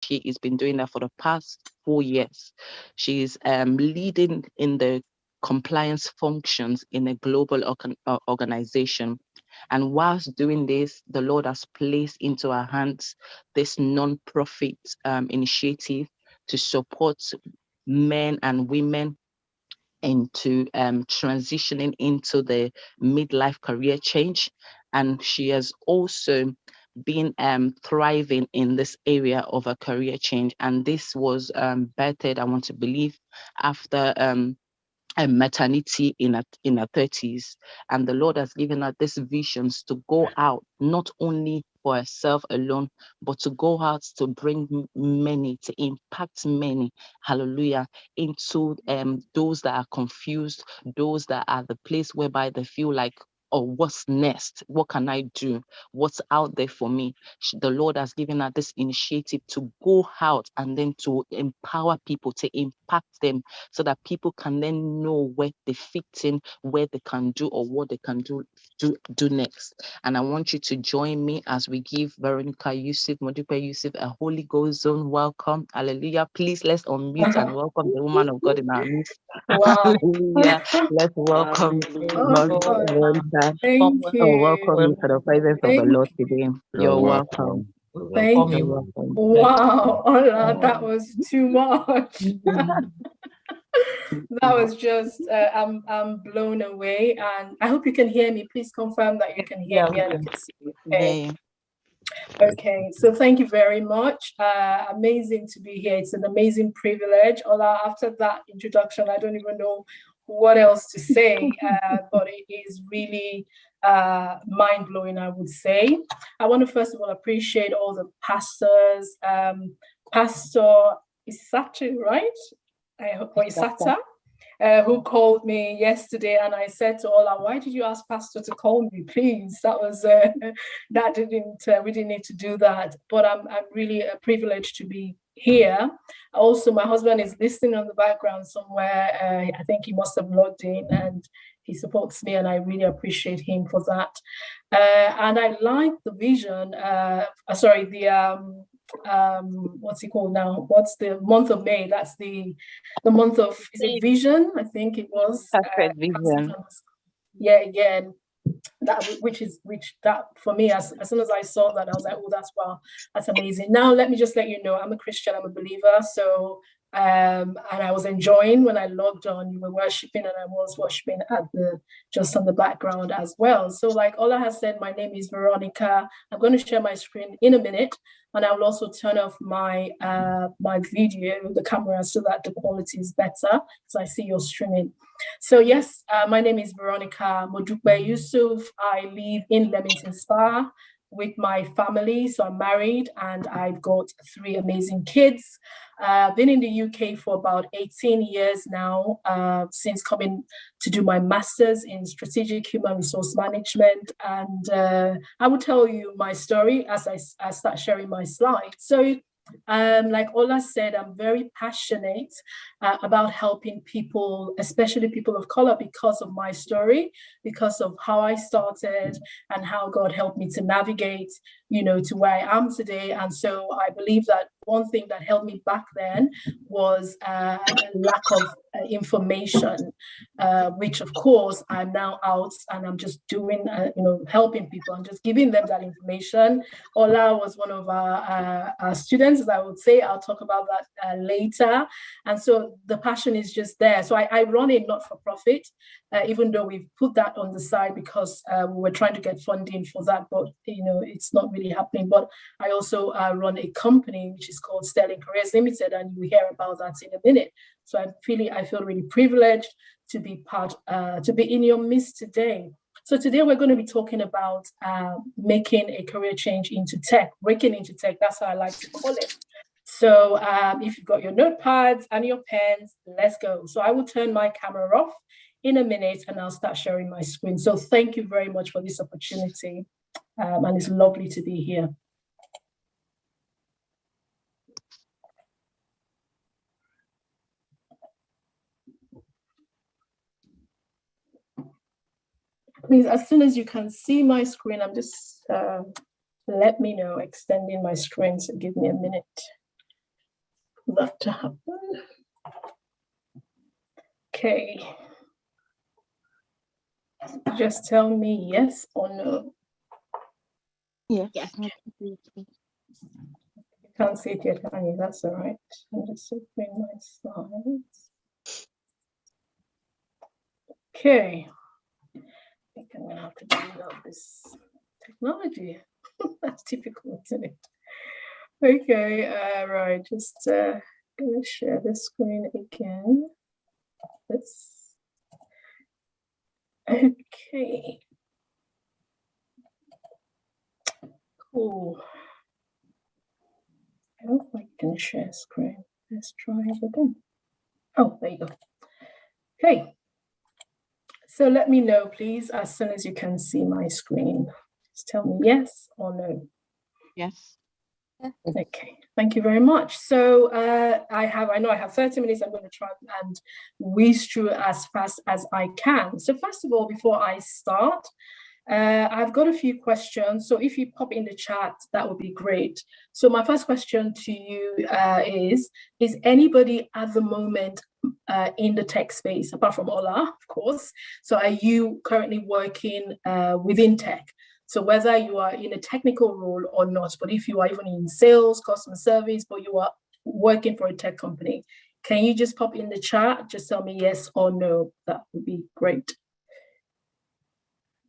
she has been doing that for the past 4 years. She's leading in the compliance functions in a global organization. And whilst doing this, the Lord has placed into our hands this non-profit initiative to support men and women into transitioning into the midlife career change. And she has also been thriving in this area of a career change. And this was birthed, I want to believe, after a maternity in her 30s. And the Lord has given her these visions to go out, not only for herself alone, but to go out to bring many, to impact many, hallelujah, into those that are confused, those that are the place whereby they feel like, oh, what's next? What can I do? What's out there for me? The Lord has given her this initiative to go out and then to empower people, to impact them, so that people can then know where they fit in, where they can do, or what they can do next. And I want you to join me as we give Veronica Yussuf, Modupe Yussuf, a Holy Ghost zone welcome. Hallelujah. Please, let's unmute and welcome the woman of God in our midst. Wow. Hallelujah. Let's welcome Veronica. Thank you. Welcome you to the presence of the Lord today. You're welcome. Thank You're you. welcome. Wow, Ola, that was too much. That was just, I'm blown away, and I hope you can hear me. Please confirm that you can hear me and you can see me. Okay. Okay, so thank you very much. Amazing to be here. It's an amazing privilege. Ola, after that introduction, I don't even know what else to say, but it is really mind-blowing, I would say. I want to first of all appreciate all the pastors, Pastor Isatu, right? Or Isata, who called me yesterday, and I said to Ola, why did you ask Pastor to call me, please? That was that didn't we didn't need to do that, but I'm really privileged to be here. Also, my husband is listening on the background somewhere. I think he must have logged in, and he supports me, and I really appreciate him for that. And I like the vision. What's it called now? What's the month of May? That's the month of, is it vision? I think it was. Vision. Yeah, again. That which for me, as soon as I saw that, I was like, oh, that's amazing. Now let me just let you know, I'm a Christian, I'm a believer. So and I was enjoying when I logged on, you were worshiping, and I was worshiping just on the background as well. So like Ola has said, my name is Veronica. I'm going to share my screen in a minute, and I will also turn off my my video, the camera, so that the quality is better, so I see your streaming. So yes, my name is Veronica Modupe Yussuf. I live in Leamington Spa with my family. So I'm married and I've got 3 amazing kids. Been in the UK for about 18 years now, since coming to do my master's in strategic human resource management. And I will tell you my story as I start sharing my slides. So like Ola said, I'm very passionate about helping people, especially people of color, because of my story, because of how I started and how God helped me to navigate, to where I am today. And so I believe that one thing that held me back then was a lack of information, which of course I'm now out and I'm just doing, helping people and just giving them that information. Ola was one of our students, as I would say. I'll talk about that later. And so the passion is just there. So I run a not-for-profit, even though we've put that on the side because we were trying to get funding for that, but it's not really happening. But I also run a company which is called Sterling Careers Limited, and you will hear about that in a minute. So I feel really privileged to be in your midst today. So today we're going to be talking about making a career change into tech, breaking into tech. That's how I like to call it. So if you've got your notepads and your pens, let's go. So I will turn my camera off in a minute and I'll start sharing my screen. So thank you very much for this opportunity. And it's lovely to be here. Please, as soon as you can see my screen, I'm just let me know, extending my screen, so give me a minute. that to happen. Okay. Just tell me yes or no. Yes. You can't see it yet, can you? That's all right. I'm just opening my slides. Okay. I think I'm gonna have to do without this technology. That's difficult, isn't it? Okay, right, just gonna share the screen again. Let's, okay. Cool. I hope I can share screen. Let's try it again. Oh, there you go. Okay. So let me know, please, as soon as you can see my screen. Just tell me yes or no. Yes. Okay, thank you very much. So I know I have 30 minutes. I'm going to try and whiz through as fast as I can. So first of all, before I start, I've got a few questions. So if you pop in the chat, that would be great. So my first question to you is anybody at the moment in the tech space, apart from Ola, of course? So are you currently working within tech? So whether you are in a technical role or not, but if you are even in sales, customer service, but you are working for a tech company, can you just pop in the chat? Just tell me yes or no. That would be great.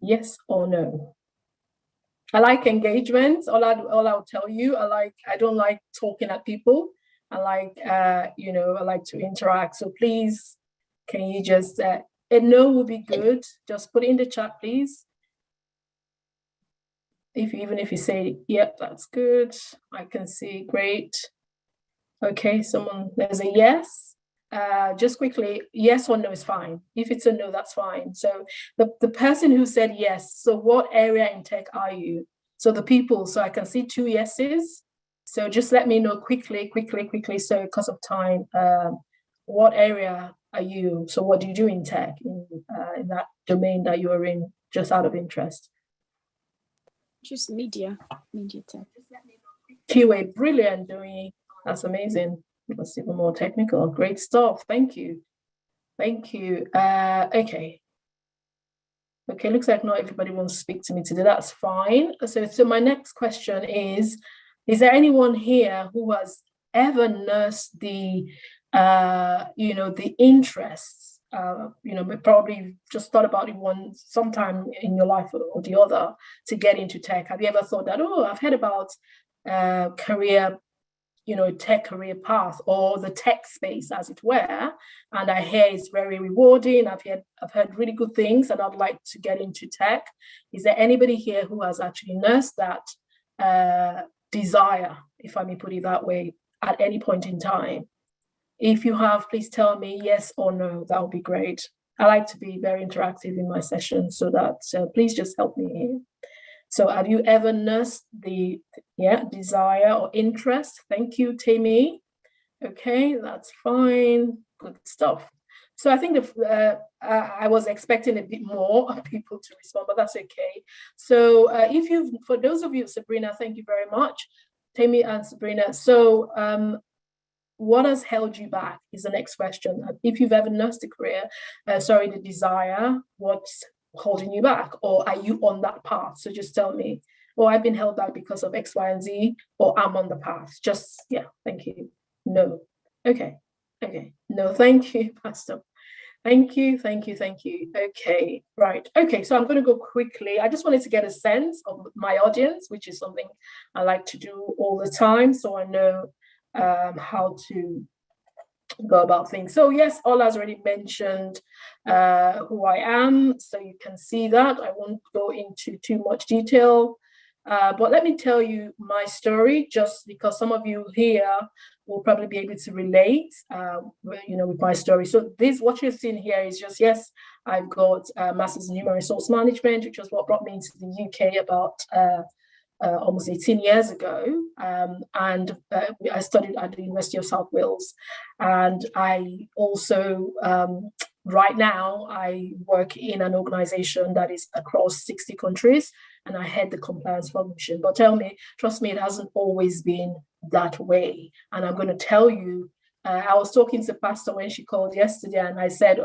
Yes or no? I like engagement. All I'll tell you, I don't like talking at people. I like, I like to interact. So please, can you just, a no will be good. Just put it in the chat, please. Even if you say, yep, that's good, I can see, great. Okay, there's a yes. Just quickly, yes or no is fine. If it's a no, that's fine. So the person who said yes, so what area in tech are you? So the people, so I can see 2 yeses. So just let me know quickly, so because of time, what area are you? So what do you do in tech, in that domain that you are in, just out of interest? Just media tech. QA, brilliant, doing. That's amazing. That's even more technical. Great stuff. Thank you. Okay. Looks like not everybody wants to speak to me today. That's fine. So my next question is there anyone here who has ever nursed the the interests? Probably just thought about it sometime in your life or the other to get into tech. Have you ever thought that, I've heard about career, tech career path or the tech space, as it were, and I hear it's very rewarding. I've heard really good things, and I'd like to get into tech. Is there anybody here who has actually nursed that desire, if I may put it that way, at any point in time? If you have, please tell me yes or no. That would be great. I like to be very interactive in my sessions, so that please just help me here. So have you ever nursed the desire or interest? Thank you, Tammy. Okay, that's fine. Good stuff. So I think I was expecting a bit more of people to respond, but that's okay. So for those of you, Sabrina, thank you very much. Tammy and Sabrina. So what has held you back is the next question. If you've ever nursed a career, the desire, what's holding you back? Or are you on that path? So just tell me, I've been held back because of X, Y, and Z, or I'm on the path. Thank you. No. Okay. No, thank you, Pastor. Thank you. Okay, right. Okay, so I'm going to go quickly. I just wanted to get a sense of my audience, which is something I like to do all the time, so I know how to go about things. So yes, Ola's already mentioned who I am, so you can see that. I won't go into too much detail, but let me tell you my story, just because some of you here will probably be able to relate, with my story. So what you're seeing here is just, yes, I've got a master's in human resource management, which was what brought me into the UK about almost 18 years ago, and I studied at the University of South Wales, and I also right now, I work in an organization that is across 60 countries, and I head the compliance function. But trust me, it hasn't always been that way. And I'm going to tell you, I was talking to Pastor when she called yesterday, and I said,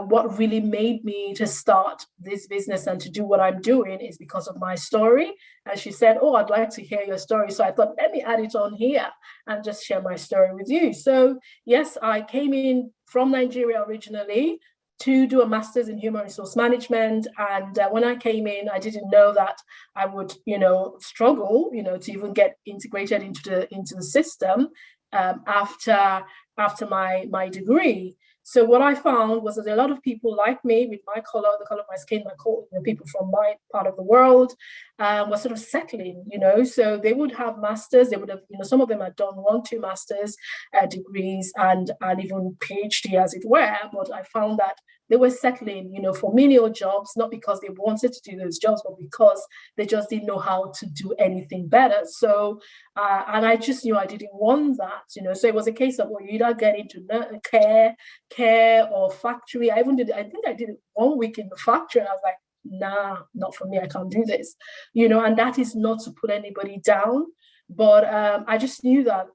what really made me to start this business and to do what I'm doing is because of my story. And she said, I'd like to hear your story. So I thought, let me add it on here and just share my story with you. So yes, I came in from Nigeria originally to do a master's in human resource management. And when I came in, I didn't know that I would, struggle, to even get integrated into the system after my degree. So what I found was that a lot of people like me, with my color, the color of my skin, people from my part of the world, were sort of settling, So they would have masters. They would have, some of them had done 1-2 masters degrees and even PhD, as it were. But I found that they were settling, for menial jobs, not because they wanted to do those jobs, but because they just didn't know how to do anything better. So, and I just knew I didn't want that, So it was a case of, you either get into care or factory. I think I did it 1 week in the factory, and I was like, nah, not for me. I can't do this, and that is not to put anybody down. But I just knew that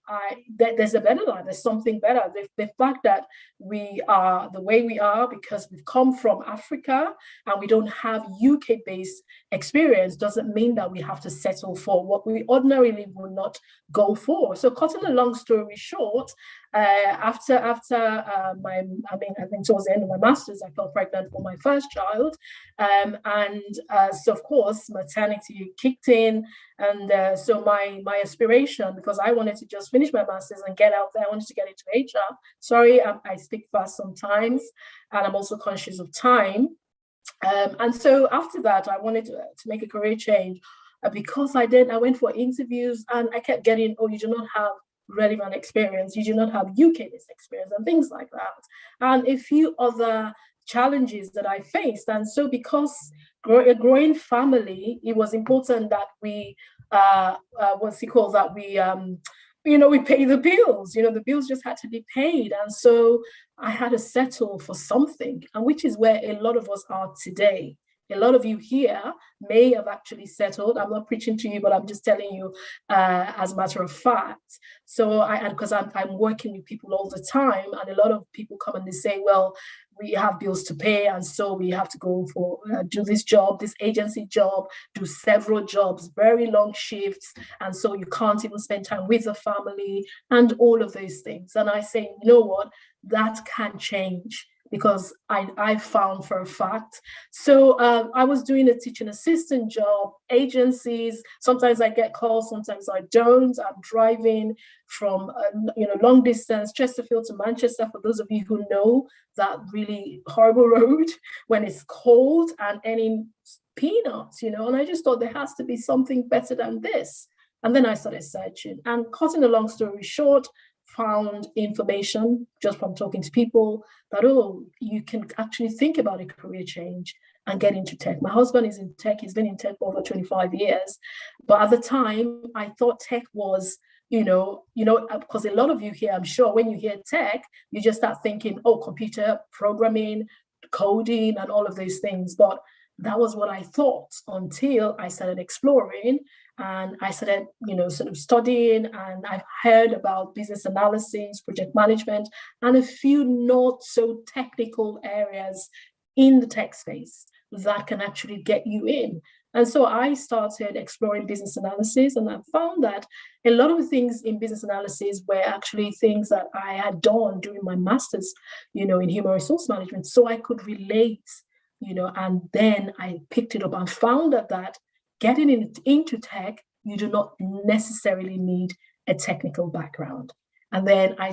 there's a better life. There's something better. The fact that we are the way we are because we've come from Africa and we don't have UK-based experience doesn't mean that we have to settle for what we ordinarily would not go for. So cutting a long story short, after I think towards the end of my master's, I fell pregnant for my first child. So of course, maternity kicked in. And so my aspiration, because I wanted to just finish my master's and get out there, I wanted to get into HR. Sorry, I speak fast sometimes, and I'm also conscious of time. And so after that, I wanted to make a career change because I went for interviews and I kept getting, you do not have relevant experience, you do not have UK-based experience and things like that. And a few other challenges that I faced. And so because a growing family, it was important that we, we pay the bills, the bills just had to be paid. And so I had to settle for something, and which is where a lot of us are today. A lot of you here may have actually settled. I'm not preaching to you, but I'm just telling you as a matter of fact. So because I'm working with people all the time, and a lot of people come and they say, well, we have bills to pay, and so we have to go for do this job, this agency job, do several jobs, very long shifts, and so you can't even spend time with the family and all of those things. And I say, you know what, that can change, because I found for a fact. So I was doing a teaching assistant job, agencies. Sometimes I get calls, sometimes I don't. I'm driving from long distance, Chesterfield to Manchester, for those of you who know that really horrible road when it's cold, and earning peanuts, and I just thought there has to be something better than this. And then I started searching, and cutting a long story short, found information just from talking to people that, you can actually think about a career change and get into tech. My husband is in tech. He's been in tech for over 25 years. But at the time, I thought tech was, because a lot of you here, I'm sure when you hear tech, you just start thinking, computer programming, coding, and all of those things. But that was what I thought until I started exploring, and I started, sort of studying, and I've heard about business analysis, project management, and a few not so technical areas in the tech space that can actually get you in. And so I started exploring business analysis, and I found that a lot of things in business analysis were actually things that I had done during my master's, in human resource management. So I could relate, and then I picked it up and found that getting into tech, you do not necessarily need a technical background. And then I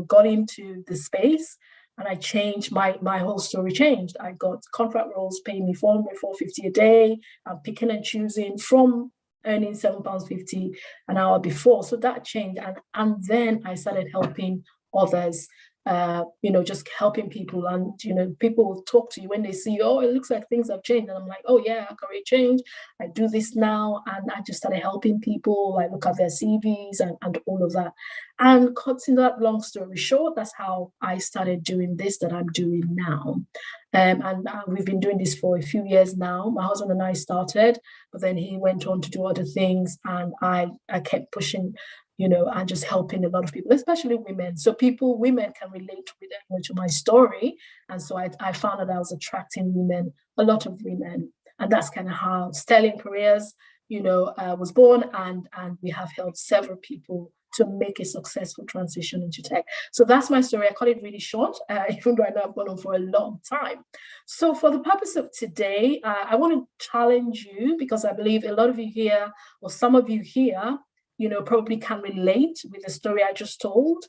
got into the space, and I changed, my whole story changed. I got contract roles paying me £450 a day. I'm picking and choosing from earning £7.50 an hour before. So that changed. And then I started helping others just helping people. And, people will talk to you when they see you, oh, it looks like things have changed. And I'm like, oh yeah, career change. I do this now. And I just started helping people. I look at their CVs and all of that. And cutting that long story short, that's how I started doing this that I'm doing now. And we've been doing this for a few years now. My husband and I started, but then he went on to do other things. And I kept pushing, and just helping a lot of people, especially women. So women can relate with to my story. And so I found that I was attracting women, a lot of women. And that's kind of how Sterling Careers, was born. And we have helped several people to make a successful transition into tech. So that's my story. I cut it really short, even though I know I've gone on for a long time. So for the purpose of today, I want to challenge you, because I believe a lot of you here, or some of you here, probably can relate with the story I just told.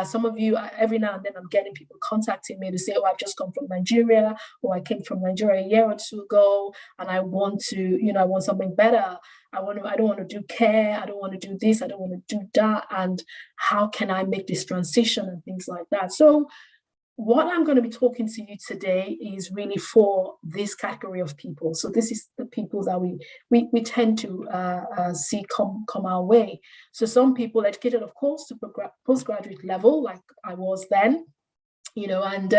Some of you, every now and then, I'm getting people contacting me to say, oh, I've just come from Nigeria, or I came from Nigeria a year or two ago, and I want to, I want something better. I don't want to do care. I don't want to do this. I don't want to do that. And how can I make this transition and things like that? So what I'm going to be talking to you today is really for this category of people. So this is the people that we tend to see come our way. So some people educated, of course, to postgraduate level, like I was then, and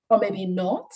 or maybe not.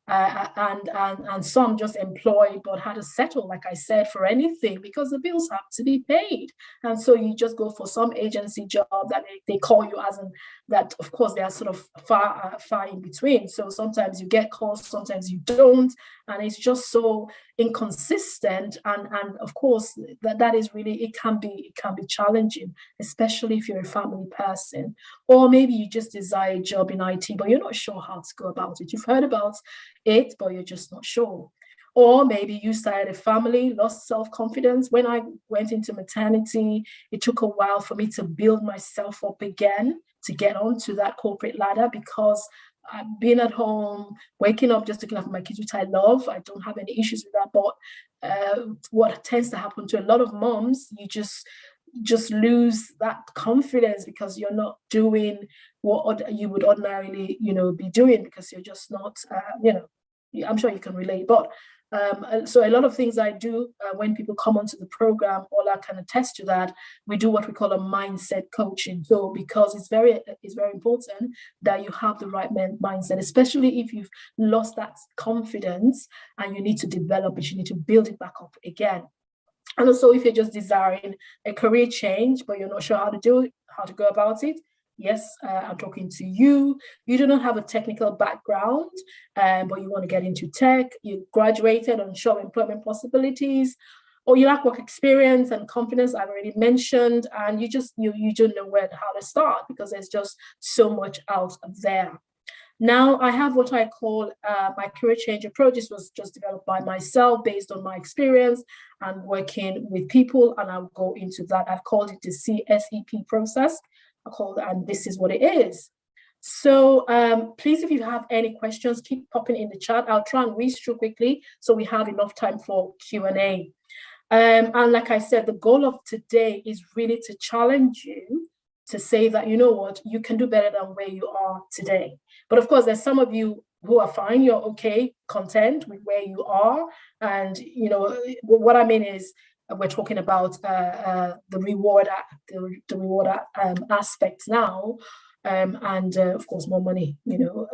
And some just employed but had to settle, like I said, for anything, because the bills have to be paid. And so you just go for some agency job that they call you as in that, of course, they are sort of far in between. So sometimes you get calls, sometimes you don't. And it's just so inconsistent. And of course, that is really, it can be challenging, especially if you're a family person. Or maybe you just desire a job in IT, but you're not sure how to go about it. You've heard about it, but you're just not sure. Or maybe you started a family, lost self-confidence. When I went into maternity, it took a while for me to build myself up again, to get onto that corporate ladder, because I've been at home, waking up just looking after my kids, which I love. I don't have any issues with that. But what tends to happen to a lot of moms, you just lose that confidence because you're not doing what you would ordinarily, be doing, because you're just not, I'm sure you can relate. But so a lot of things I do when people come onto the program, all I can attest to that. We do what we call a mindset coaching. So because it's very important that you have the right mindset, especially if you've lost that confidence and you need to develop it, you need to build it back up again. And also, if you're just desiring a career change, but you're not sure how to do it, how to go about it, yes, I'm talking to you. You do not have a technical background, but you want to get into tech. You graduated unsure employment possibilities, or you lack work experience and confidence, I've already mentioned, and you don't know how to start, because there's just so much out there. Now, I have what I call my career change approach. This was just developed by myself based on my experience and working with people, and I'll go into that. I've called it the CSEP process. And this is what it is. So please, if you have any questions, keep popping in the chat. I'll try and read through quickly so we have enough time for Q&A. And like I said, the goal of today is really to challenge you to say that, you know what, you can do better than where you are today. But of course, there's some of you who are fine, you're okay, content with where you are. And, what I mean is, we're talking about the reward aspects now, and of course more money.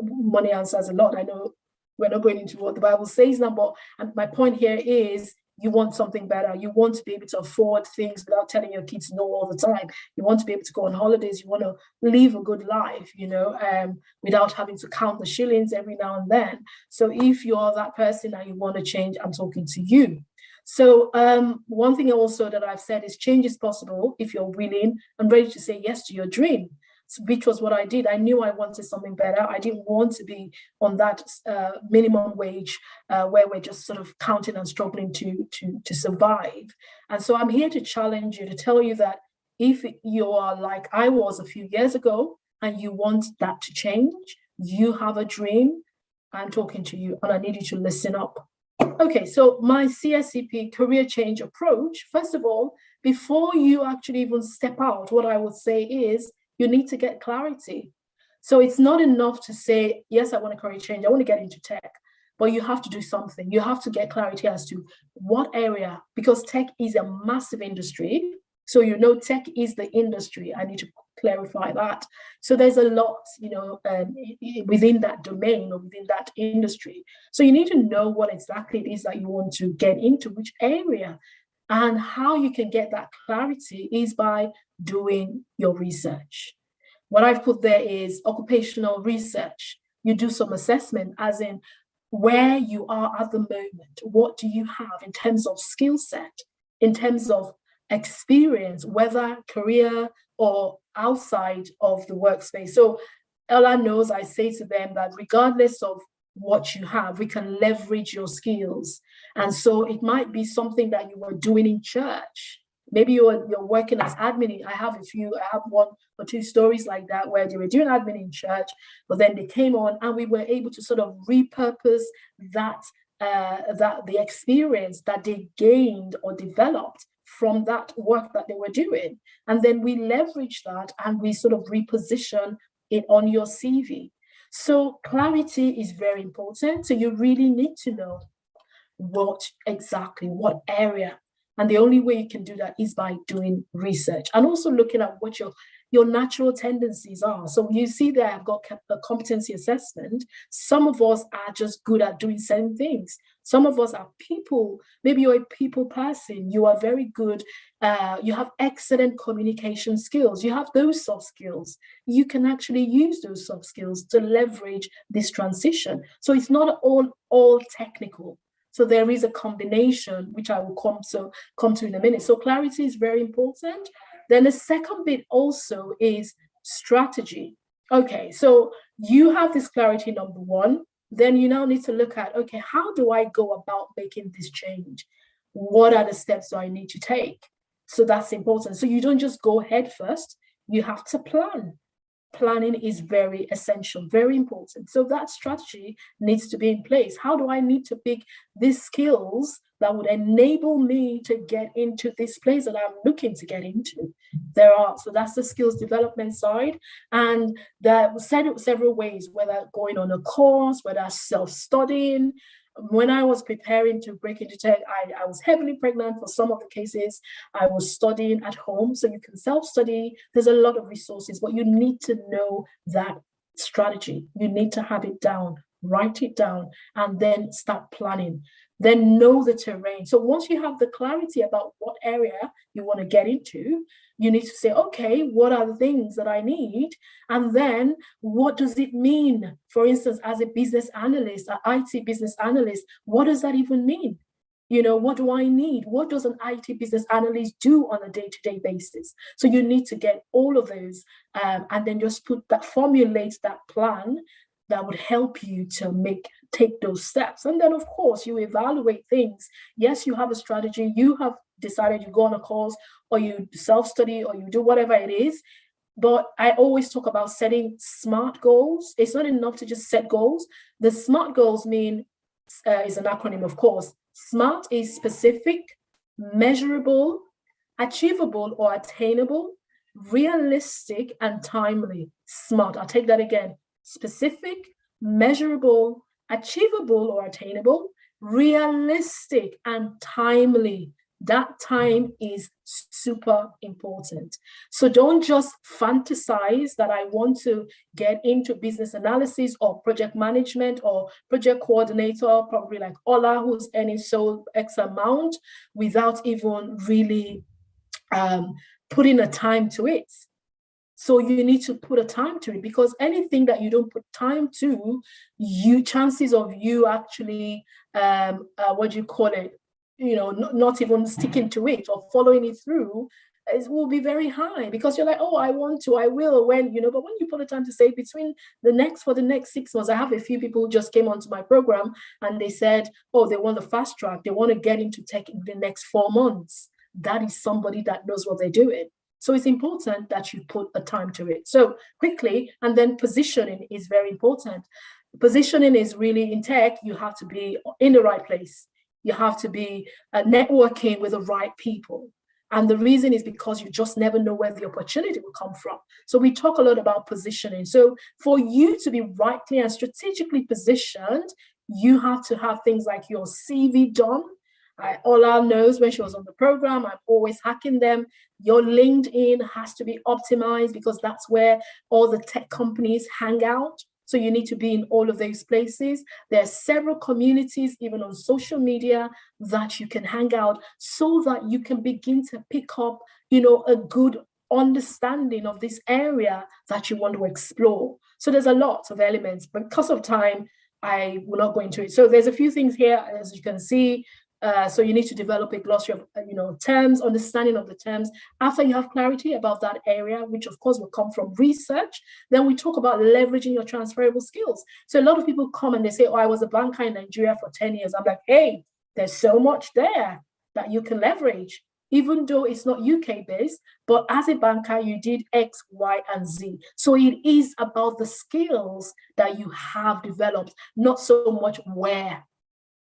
Money answers a lot. I know we're not going into what the Bible says now, but my point here is you want something better. You want to be able to afford things without telling your kids no all the time. You want to be able to go on holidays. You want to live a good life, without having to count the shillings every now and then. So if you're that person and you want to change, I'm talking to you. So one thing also that I've said is change is possible if you're willing and ready to say yes to your dream, which was what I did. I knew I wanted something better. I didn't want to be on that minimum wage where we're just sort of counting and struggling to survive. And so I'm here to challenge you, to tell you that if you are like I was a few years ago and you want that to change, you have a dream, I'm talking to you and I need you to listen up. Okay, so my CSCP career change approach, first of all, before you actually even step out, what I would say is you need to get clarity. So it's not enough to say, yes, I want a career change, I want to get into tech, but you have to do something. You have to get clarity as to what area, because tech is a massive industry. So, tech is the industry. I need to clarify that. So there's a lot, within that domain or within that industry. So you need to know what exactly it is that you want to get into, which area. And how you can get that clarity is by doing your research. What I've put there is occupational research. You do some assessment, as in where you are at the moment. What do you have in terms of skill set, in terms of experience, whether career or outside of the workspace? So Ella knows I say to them that regardless of what you have, we can leverage your skills. And so it might be something that you were doing in church. Maybe you're working as admin. I have one or two stories like that where they were doing admin in church, but then they came on and we were able to sort of repurpose that the experience that they gained or developed from that work that they were doing. And then we leverage that and we sort of reposition it on your CV. So clarity is very important. So you really need to know what area. And the only way you can do that is by doing research and also looking at what your natural tendencies are. So you see there, I've got a competency assessment. Some of us are just good at doing certain things. Some of us are people. Maybe you're a people person. You are very good. You have excellent communication skills. You have those soft skills. You can actually use those soft skills to leverage this transition. So it's not all technical. So there is a combination, which I will come to in a minute. So clarity is very important. Then the second bit also is strategy. Okay, so you have this clarity, number one. Then you now need to look at, okay, how do I go about making this change? What are the steps do I need to take? So that's important. So you don't just go head first. You have to plan. Planning is very essential, very important. So that strategy needs to be in place. How do I need to pick these skills that would enable me to get into this place that I'm looking to get into? So that's the skills development side. And there are several ways, whether going on a course, whether self-studying. When I was preparing to break into tech, I was heavily pregnant. For some of the cases, I was studying at home. So you can self-study. There's a lot of resources, but you need to know that strategy. You need to have it down, write it down, and then start planning. Then know the terrain. So once you have the clarity about what area you want to get into, you need to say, okay, what are the things that I need? And then what does it mean? For instance, as a business analyst, an IT business analyst, what does that even mean? What do I need? What does an IT business analyst do on a day-to-day basis? So you need to get all of those and then just formulate that plan that would help you to take those steps. And then, of course, you evaluate things. Yes, you have a strategy. You have decided you go on a course or you self-study or you do whatever it is. But I always talk about setting SMART goals. It's not enough to just set goals. The SMART goals is an acronym, of course. SMART is specific, measurable, achievable or attainable, realistic, and timely. SMART. I'll take that again. Specific, measurable, achievable or attainable, realistic, and timely. That time is super important. So don't just fantasize that I want to get into business analysis or project management or project coordinator, probably like Ola, who's earning so X amount, without even really putting a time to it. So you need to put a time to it, because anything that you don't put time to, chances of you actually, not even sticking to it or following it through will be very high, because you're like, oh, I want to, I will, but when you put the time to say for the next 6 months, I have a few people who just came onto my program and they said, oh, they want the fast track. They want to get into tech in the next 4 months. That is somebody that knows what they're doing. So it's important that you put a time to it. So quickly, and then positioning is very important. Positioning is really, in tech, you have to be in the right place. You have to be networking with the right people. And the reason is because you just never know where the opportunity will come from. So we talk a lot about positioning. So for you to be rightly and strategically positioned, you have to have things like your CV done. Ola knows when she was on the program, I'm always hacking them. Your LinkedIn has to be optimized because that's where all the tech companies hang out. So you need to be in all of those places. There are several communities, even on social media, that you can hang out so that you can begin to pick up, a good understanding of this area that you want to explore. So there's a lot of elements, but because of time, I will not go into it. So there's a few things here, as you can see. So you need to develop a glossary of, terms, understanding of the terms. After you have clarity about that area, which of course will come from research, then we talk about leveraging your transferable skills. So a lot of people come and they say, oh, I was a banker in Nigeria for 10 years. I'm like, hey, there's so much there that you can leverage, even though it's not UK based, but as a banker, you did X, Y, and Z. So it is about the skills that you have developed, not so much where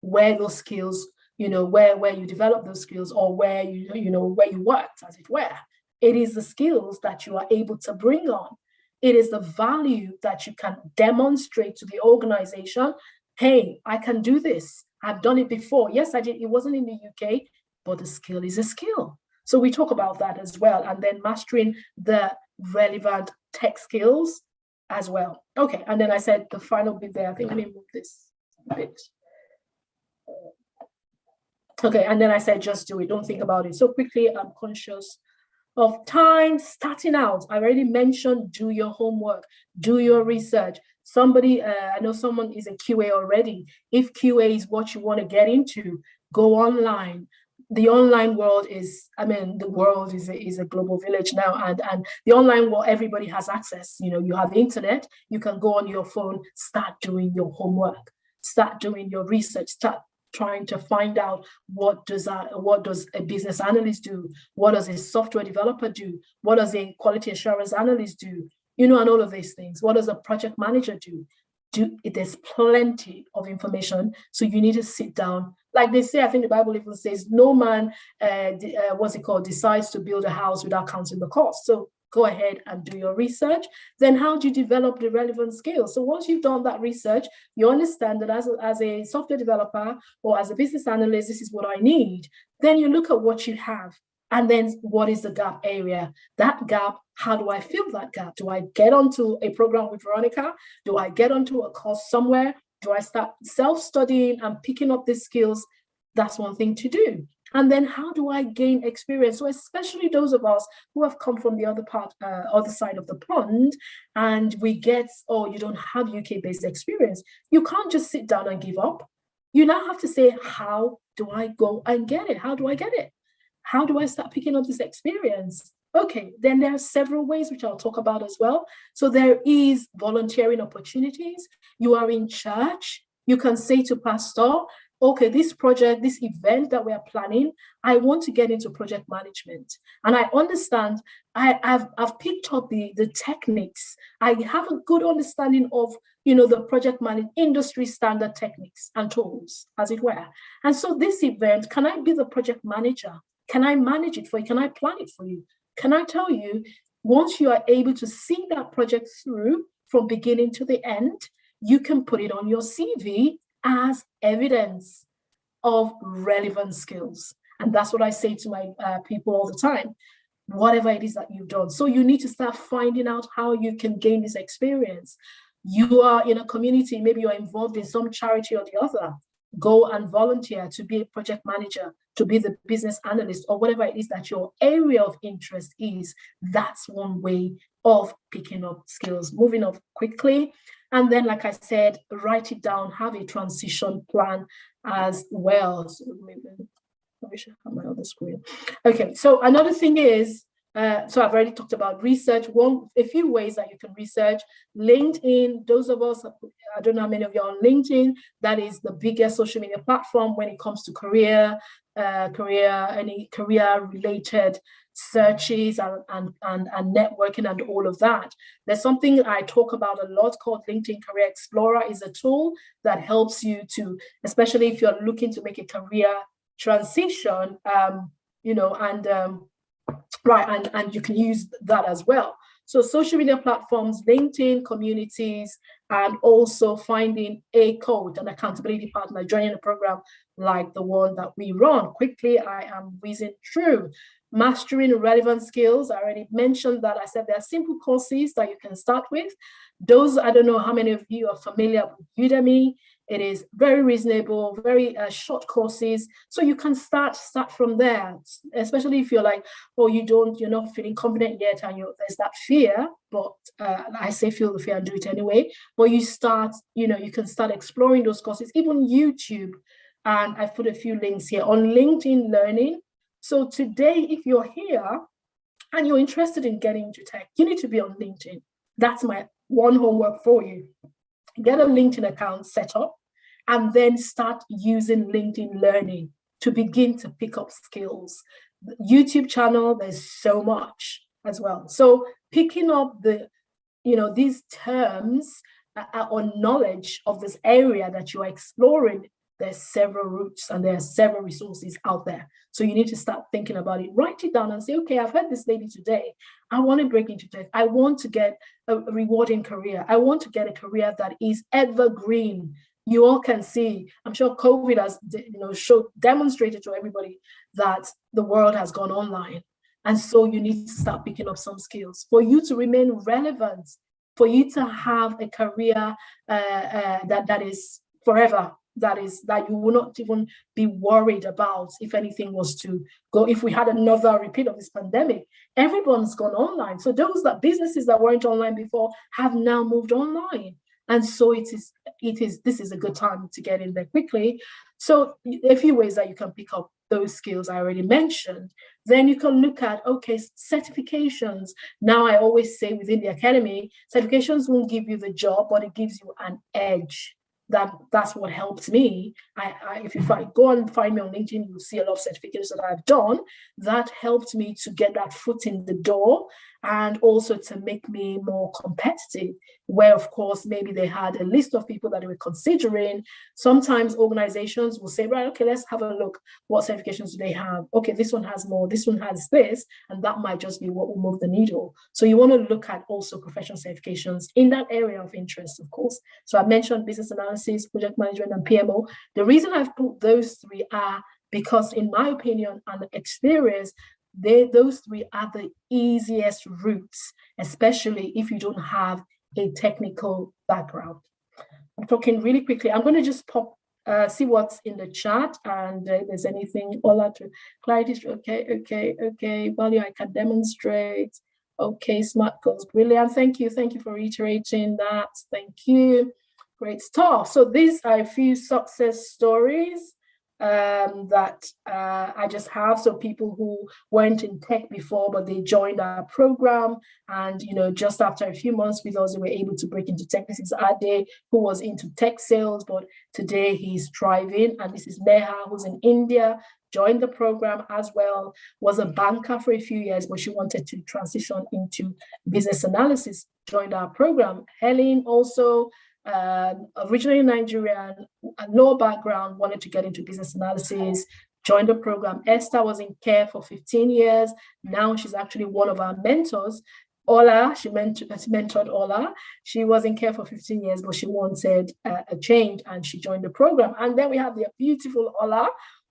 those skills, where you develop those skills or where where you worked, as it were. It is the skills that you are able to bring on. It is the value that you can demonstrate to the organization. Hey, I can do this. I've done it before. Yes, I did. It wasn't in the UK, but the skill is a skill. So we talk about that as well. And then mastering the relevant tech skills as well. Okay, and then I said the final bit there. I think let me move this a bit. Okay, and then I said, just do it. Don't think about it. So quickly, I'm conscious of time. Starting out, I already mentioned, do your homework, do your research. Somebody, I know someone is a QA already. If QA is what you want to get into, go online. The online world is, the world is a global village now, and the online world, everybody has access. You have the internet, you can go on your phone, start doing your homework, start doing your research, start trying to find out what does a business analyst do, what does a software developer do, what does a quality assurance analyst do, and all of these things. What does a project manager do? There's plenty of information, so you need to sit down. Like they say, I think the Bible even says, no man, decides to build a house without counting the cost. So go ahead and do your research. Then how do you develop the relevant skills? So once you've done that research, you understand that as a software developer or as a business analyst, this is what I need. Then you look at what you have. And then what is the gap area? That gap, how do I fill that gap? Do I get onto a program with Veronica? Do I get onto a course somewhere? Do I start self-studying and picking up these skills? That's one thing to do. And then how do I gain experience? So especially those of us who have come from the other side of the pond, and we get, oh, you don't have UK-based experience. You can't just sit down and give up. You now have to say, how do I go and get it? How do I get it? How do I start picking up this experience? Okay, then there are several ways which I'll talk about as well. So there is volunteering opportunities. You are in church. You can say to pastor, okay, this project, this event that we are planning, I want to get into project management. And I understand, I've picked up the techniques. I have a good understanding of, the project management industry standard techniques and tools, as it were. And so this event, can I be the project manager? Can I manage it for you? Can I plan it for you? Can I tell you, once you are able to see that project through from beginning to the end, you can put it on your CV as evidence of relevant skills. And that's what I say to my people all the time, whatever it is that you've done. So you need to start finding out how you can gain this experience. You are in a community, maybe you're involved in some charity or the other. Go and volunteer to be a project manager, to be the business analyst, or whatever it is that your area of interest is. That's one way of picking up skills. Moving up quickly. And then, like I said, write it down, have a transition plan as well. So maybe I wish I had my other screen. Okay, so another thing is, so I've already talked about research. A few ways that you can research. LinkedIn, those of us, I don't know how many of you are on LinkedIn. That is the biggest social media platform when it comes to any career-related searches and networking and all of that. There's something I talk about a lot called LinkedIn Career Explorer. Is a tool that helps you to, especially if you're looking to make a career transition, and you can use that as well. So social media platforms, LinkedIn, communities, and also finding a coach, an accountability partner, joining a program like the one that we run. Quickly, I am whizzing through. Mastering relevant skills. I already mentioned that. I said there are simple courses that you can start with. Those, I don't know how many of you are familiar with Udemy. It is very reasonable, very short courses. So you can start from there, especially if you're like, oh, you're not feeling confident yet, and there's that fear, but I say feel the fear and do it anyway. But you can start exploring those courses, even YouTube. And I've put a few links here on LinkedIn Learning. So today, if you're here and you're interested in getting into tech, you need to be on LinkedIn. That's my one homework for you. Get a LinkedIn account set up and then start using LinkedIn Learning to begin to pick up skills. The YouTube channel, there's so much as well. So picking up these terms or knowledge of this area that you are exploring, there's several routes and there are several resources out there. So you need to start thinking about it. Write it down and say, okay, I've heard this lady today. I want to break into tech. I want to get a rewarding career. I want to get a career that is evergreen. You all can see, I'm sure COVID has demonstrated to everybody that the world has gone online. And so you need to start picking up some skills for you to remain relevant, for you to have a career that is forever. That you will not even be worried about if anything was to go. If we had another repeat of this pandemic, everyone's gone online. So businesses that weren't online before have now moved online. And so this is a good time to get in there quickly. So a few ways that you can pick up those skills I already mentioned. Then you can look at, okay, certifications. Now I always say within the academy, certifications won't give you the job, but it gives you an edge. That's what helped me. If you go and find me on LinkedIn, you'll see a lot of certificates that I've done that helped me to get that foot in the door and also to make me more competitive, where of course maybe they had a list of people that they were considering. Sometimes organizations will say, right, okay, let's have a look. What certifications do they have? Okay, this one has more, this one has this, and that might just be what will move the needle. So you want to look at also professional certifications in that area of interest, of course. So I mentioned business analysis, project management, and PMO. The reason I've put those three are because in my opinion and experience, those three are the easiest routes, especially if you don't have a technical background. I'm talking really quickly. I'm going to just see what's in the chat and if there's anything. Ola to clarity. Okay. Value I can demonstrate. Okay, smart goals. Brilliant. Thank you for reiterating that. Thank you. Great stuff. So these are a few success stories that I just have. So people who weren't in tech before, but they joined our program, and just after a few months with us, they were able to break into tech. This is Ade, who was into tech sales, but today he's thriving. And this is Neha, who's in India, joined the program as well, was a banker for a few years, but she wanted to transition into business analysis, joined our program. Helen also, originally Nigerian, a law background, wanted to get into business analysis, joined the program. Esther was in care for 15 years. Now she's actually one of our mentors. Ola, she mentored Ola. She was in care for 15 years, but she wanted a change and she joined the program. And then we have the beautiful Ola,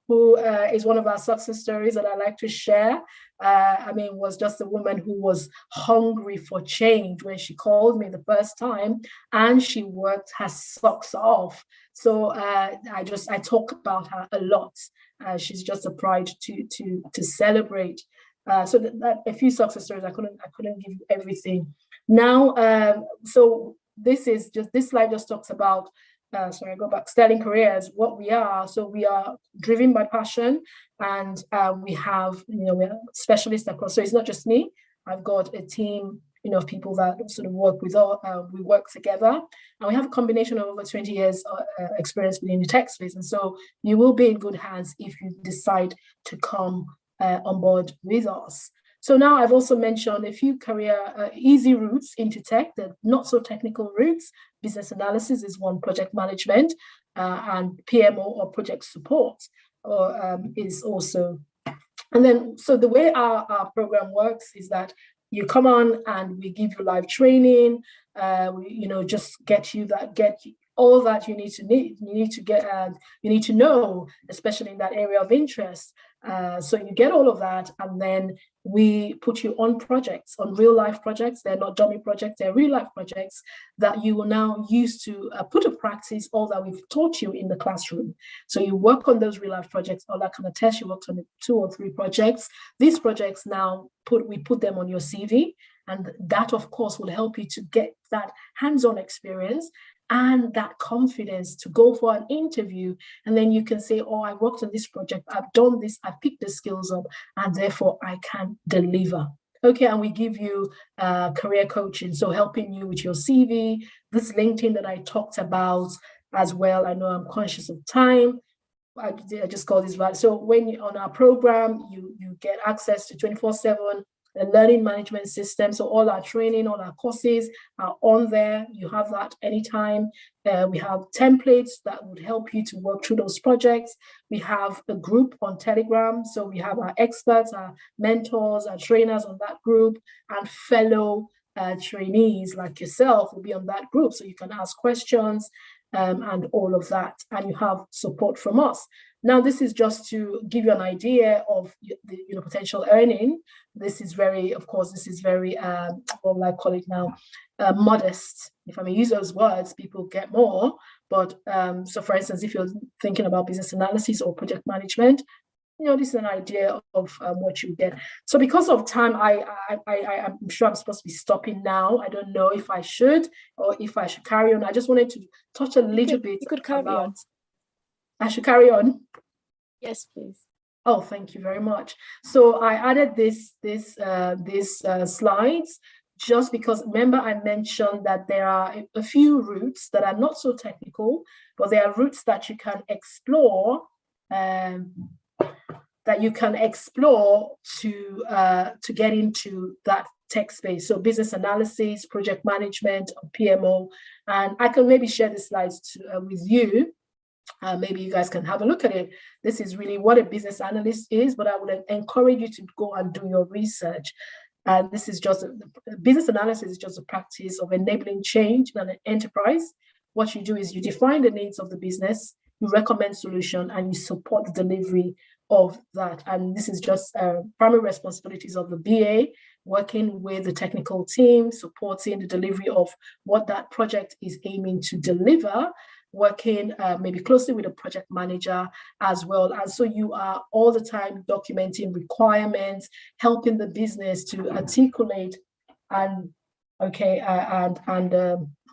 who is one of our success stories that I like to share. Was just a woman who was hungry for change when she called me the first time, and she worked her socks off. So I talk about her a lot. She's just a pride to celebrate. So that a few success stories. I couldn't give you everything. Now, so this slide just talks about. Sorry, I go back. Sterling Careers, what we are. So we are driven by passion, and we have, we're specialists across. So it's not just me. I've got a team, of people that sort of work with all. We work together, and we have a combination of over 20 years experience within the tech space. And so you will be in good hands if you decide to come on board with us. So now I've also mentioned a few career easy routes into tech, the not so technical routes. Business analysis is one, project management, and PMO or project support is also And then, so the way our program works is that you come on and we give you live training. We, just get all that you need to know, especially in that area of interest. So you get all of that, and then we put you on projects, on real life projects. They're not dummy projects, they're real life projects that you will now use to put to practice all that we've taught you in the classroom. So you work on those real life projects. All that kind of test, you worked on 2 or 3 projects. These projects now we put them on your CV, and that of course will help you to get that hands-on experience and that confidence to go for an interview. And then you can say, oh, I worked on this project, I've done this, I've picked the skills up, and therefore I can deliver. Okay, and we give you career coaching, so helping you with your CV, this LinkedIn that I talked about as well. I know I'm conscious of time. I just call this value. So when you're on our program, you get access to 24/7 a learning management system. So all our training, all our courses are on there. You have that anytime. We have templates that would help you to work through those projects. We have a group on Telegram. So we have our experts, our mentors, our trainers on that group, and fellow trainees like yourself will be on that group. So you can ask questions and all of that. And you have support from us. Now, this is just to give you an idea of the potential earning. This is very, what will I call it now, modest. If I may use those words, people get more. But so, for instance, if you're thinking about business analysis or project management, this is an idea of what you get. So, because of time, I'm sure I'm supposed to be stopping now. I don't know if I should or if I should carry on. I just wanted to touch a little bit. You could carry on. I should carry on. Yes, please. Oh, thank you very much. So I added these slides just because, remember, I mentioned that there are a few routes that are not so technical, but there are routes that you can explore. To get into that tech space. So business analysis, project management, PMO, and I can maybe share the slides with you. Maybe you guys can have a look at it. This is really what a business analyst is, but I would encourage you to go and do your research. And this is just business analysis is just a practice of enabling change in an enterprise. What you do is you define the needs of the business, you recommend solution, and you support the delivery of that. And this is just primary responsibilities of the BA, working with the technical team, supporting the delivery of what that project is aiming to deliver, working maybe closely with a project manager as well. And so you are all the time documenting requirements, helping the business to articulate and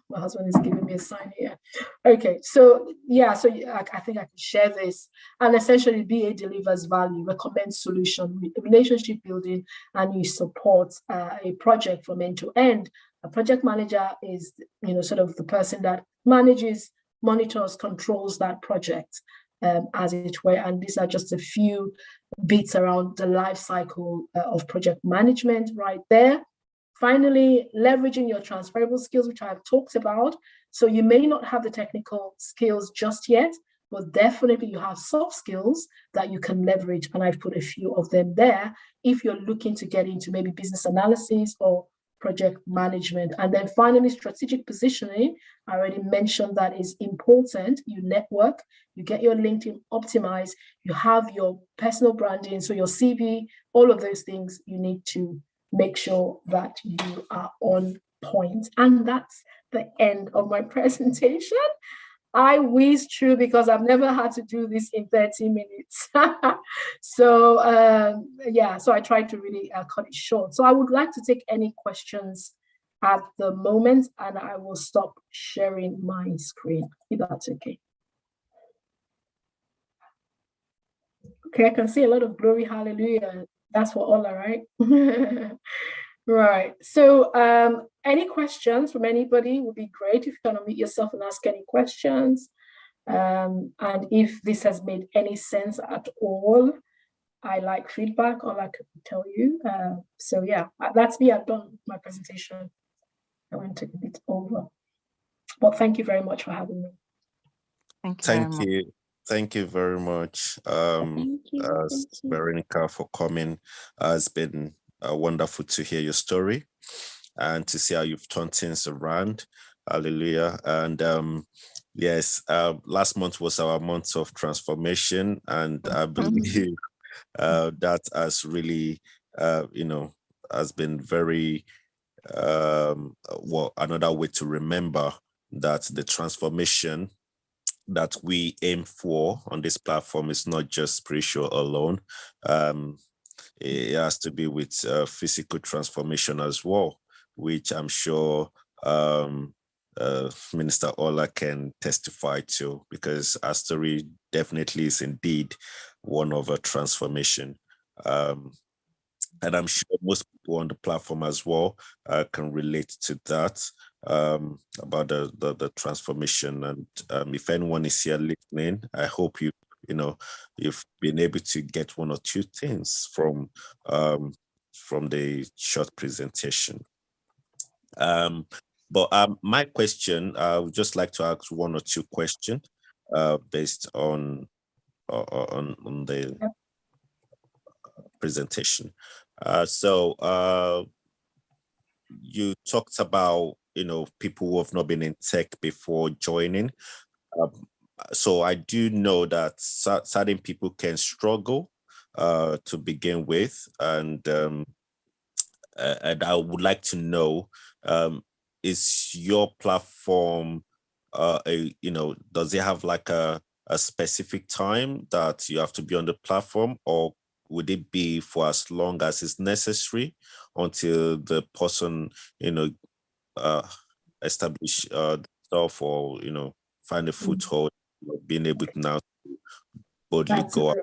my husband is giving me a sign here. Okay, so I think I can share this. And essentially, BA delivers value, recommends solution, relationship building, and you support a project from end to end. A project manager is, sort of the person that manages, monitors, controls that project, as it were. And these are just a few bits around the life cycle of project management right there. Finally, leveraging your transferable skills, which I've talked about. So you may not have the technical skills just yet, but definitely you have soft skills that you can leverage. And I've put a few of them there if you're looking to get into maybe business analysis or project management. And then finally, strategic positioning. I already mentioned that is important. You network, you get your LinkedIn optimized, you have your personal branding, so your CV, all of those things you need to make sure that you are on point. And that's the end of my presentation. I whizzed through because I've never had to do this in 30 minutes. So I tried to really cut it short. So I would like to take any questions at the moment, and I will stop sharing my screen, if that's okay. Okay, I can see a lot of glory, hallelujah. That's for Ola, right? Right. So any questions from anybody would be great if you can unmute yourself and ask any questions. And if this has made any sense at all, I like feedback, all I can tell you. So yeah, that's me. I've done my presentation. I went a bit over. Well, thank you very much for having me. Thank you. Thank you very much, Thank you. Veronica, for coming. It's been wonderful to hear your story and to see how you've turned things around. Hallelujah. And yes, last month was our month of transformation, and I believe that has really, has been very, another way to remember that the transformation that we aim for on this platform is not just spiritual alone. It has to be with physical transformation as well, which I'm sure Minister Ola can testify to, because our story definitely is indeed one of a transformation. And I'm sure most people on the platform as well can relate to that, about the transformation. And if anyone is here listening, I hope you've been able to get one or two things from the short presentation. But my question, I would just like to ask one or two questions based on the presentation. So you talked about people who have not been in tech before joining. So I do know that certain people can struggle to begin with, and I would like to know, is your platform does it have like a specific time that you have to be on the platform, or would it be for as long as is necessary until the person establish stuff, or find a foothold, being able to now boldly That's go a up?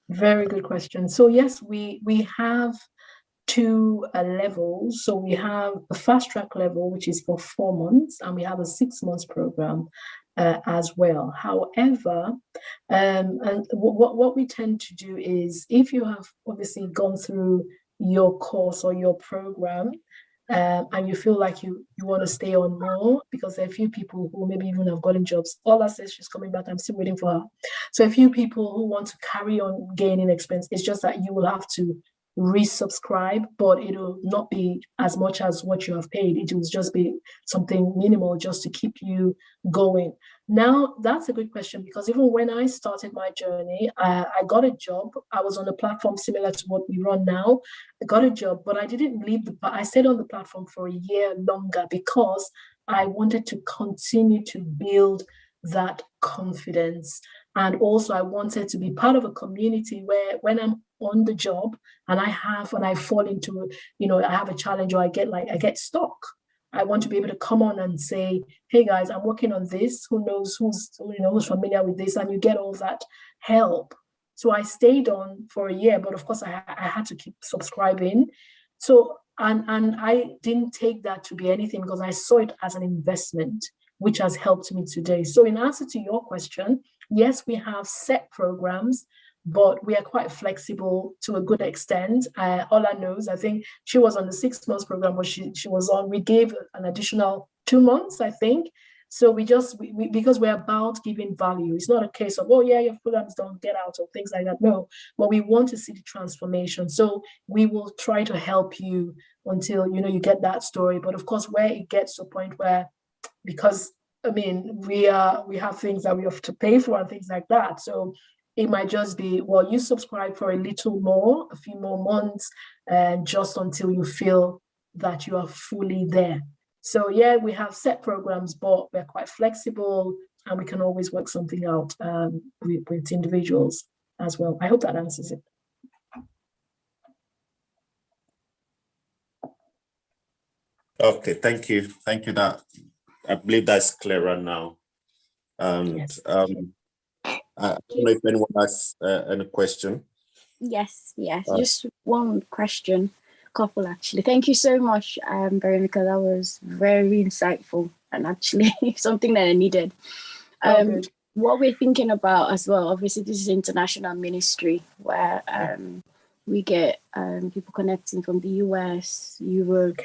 very good question. So yes, we have two levels. So we have a fast track level, which is for 4 months, and we have a 6 months program as well. However, and what we tend to do is, if you have obviously gone through your course or your program, and you feel like you want to stay on more, because there are a few people who maybe even have gotten jobs. Ola says she's coming back. I'm still waiting for her. So a few people who want to carry on gaining experience. It's just that you will have to resubscribe, but it'll not be as much as what you have paid. It will just be something minimal just to keep you going. Now, that's a good question, because even when I started my journey, I got a job. I was on a platform similar to what we run now. I got a job, but I didn't leave I stayed on the platform for a year longer, because I wanted to continue to build that confidence. And also I wanted to be part of a community where, when I'm on the job and I fall into, I have a challenge, or I get stuck, I want to be able to come on and say, hey guys, I'm working on this. Who knows who's familiar with this? And you get all that help. So I stayed on for a year, but of course I had to keep subscribing. So, and I didn't take that to be anything, because I saw it as an investment, which has helped me today. So in answer to your question, yes, we have set programs, but we are quite flexible to a good extent. Ola knows, I think she was on the 6 months program, but she was on, we gave an additional 2 months, I think. So we because we're about giving value. It's not a case of, oh yeah, your programs don't get out, or things like that. No, but we want to see the transformation. So we will try to help you until, you get that story. But of course, where it gets to a point where, because we have things that we have to pay for and things like that. So it might just be, well, you subscribe for a little more, a few more months, and just until you feel that you are fully there. So yeah, we have set programs, but we're quite flexible, and we can always work something out with individuals as well. I hope that answers it. Okay, thank you. Thank you. That, I believe that's clearer now. And Yes. I don't know if anyone has any question. Yes, just one question, couple actually. Thank you so much, Veronica. That was very insightful, and actually something that I needed. What we're thinking about as well, obviously this is international ministry, where we get people connecting from the US, Europe,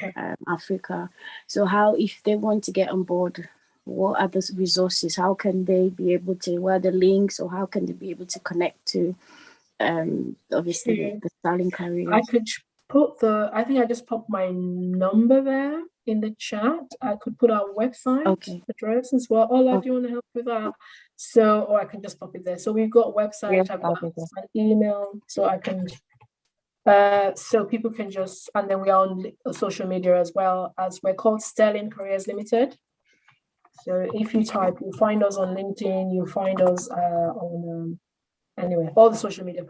Africa. So how, if they want to get on board what are the resources? How can they be able to, what are the links, or how can they be able to connect to obviously the styling careers? I could put I think I just popped my number there in the chat. I could put our website address as well. Ola, do you want to help with that? So, or I can just pop it there. So we've got a website, I've got an email, so I can, so people can just, and then we are on social media as well, as we're called Sterling Careers Limited. So if you type, you'll find us on LinkedIn, you'll find us on, anyway, all the social media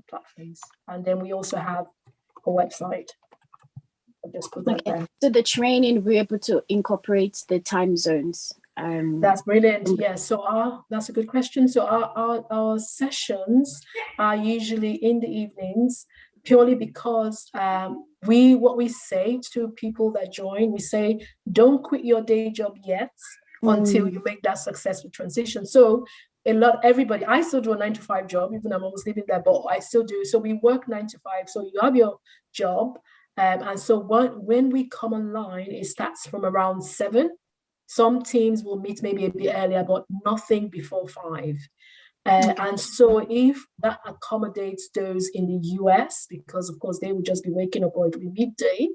platforms. And then we also have a website. I'll just put that there. So the training, we're able to incorporate the time zones. That's brilliant. Yeah, so that's a good question. So our sessions are usually in the evenings, purely because what we say to people that join, we say, don't quit your day job yet until you make that successful transition. So everybody, I still do a 9-to-5 job, even I'm almost leaving there, but I still do. So we work 9 to 5. So you have your job. And so when we come online, it starts from around 7. Some teams will meet maybe a bit earlier, but nothing before 5. And so if that accommodates those in the US, because of course they will just be waking up, or it'll be midday.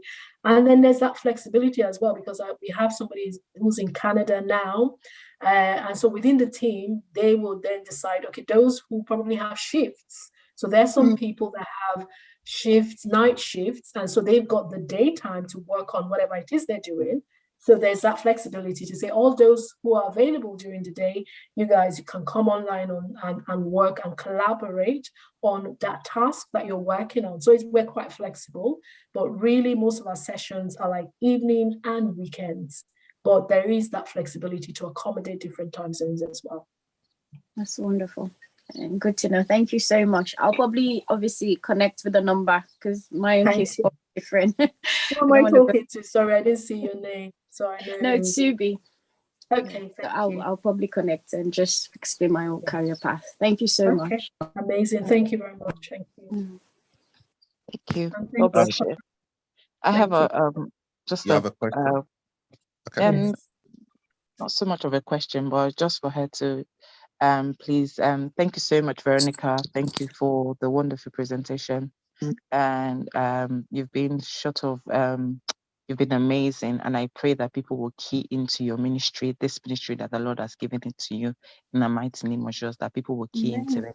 And then there's that flexibility as well, because we have somebody who's in Canada now. And so within the team, they will then decide, okay, those who probably have shifts. So there's some people that have shifts, night shifts, and so they've got the daytime to work on whatever it is they're doing. So there's that flexibility to say, all those who are available during the day, you guys can come online and work and collaborate on that task that you're working on. So we're quite flexible, but really most of our sessions are like evening and weekends. But there is that flexibility to accommodate different time zones as well. That's wonderful. And good to know. Thank you so much. I'll probably obviously connect with the number, because my own case is different. Who am I talking to? Sorry, I didn't see your name. So I know. No, it's Subi. Okay, so I'll probably connect and just explain my own career path. Thank you so much. Amazing. Thank you very much. Thank you. Thank you. God bless you. I have a question. Okay. Not so much of a question, but just for her to please, thank you so much, Veronica. Thank you for the wonderful presentation. And you've been you've been amazing. And I pray that people will key into your ministry, this ministry that the Lord has given it to you, in the mighty name of Jesus, that people will key into it.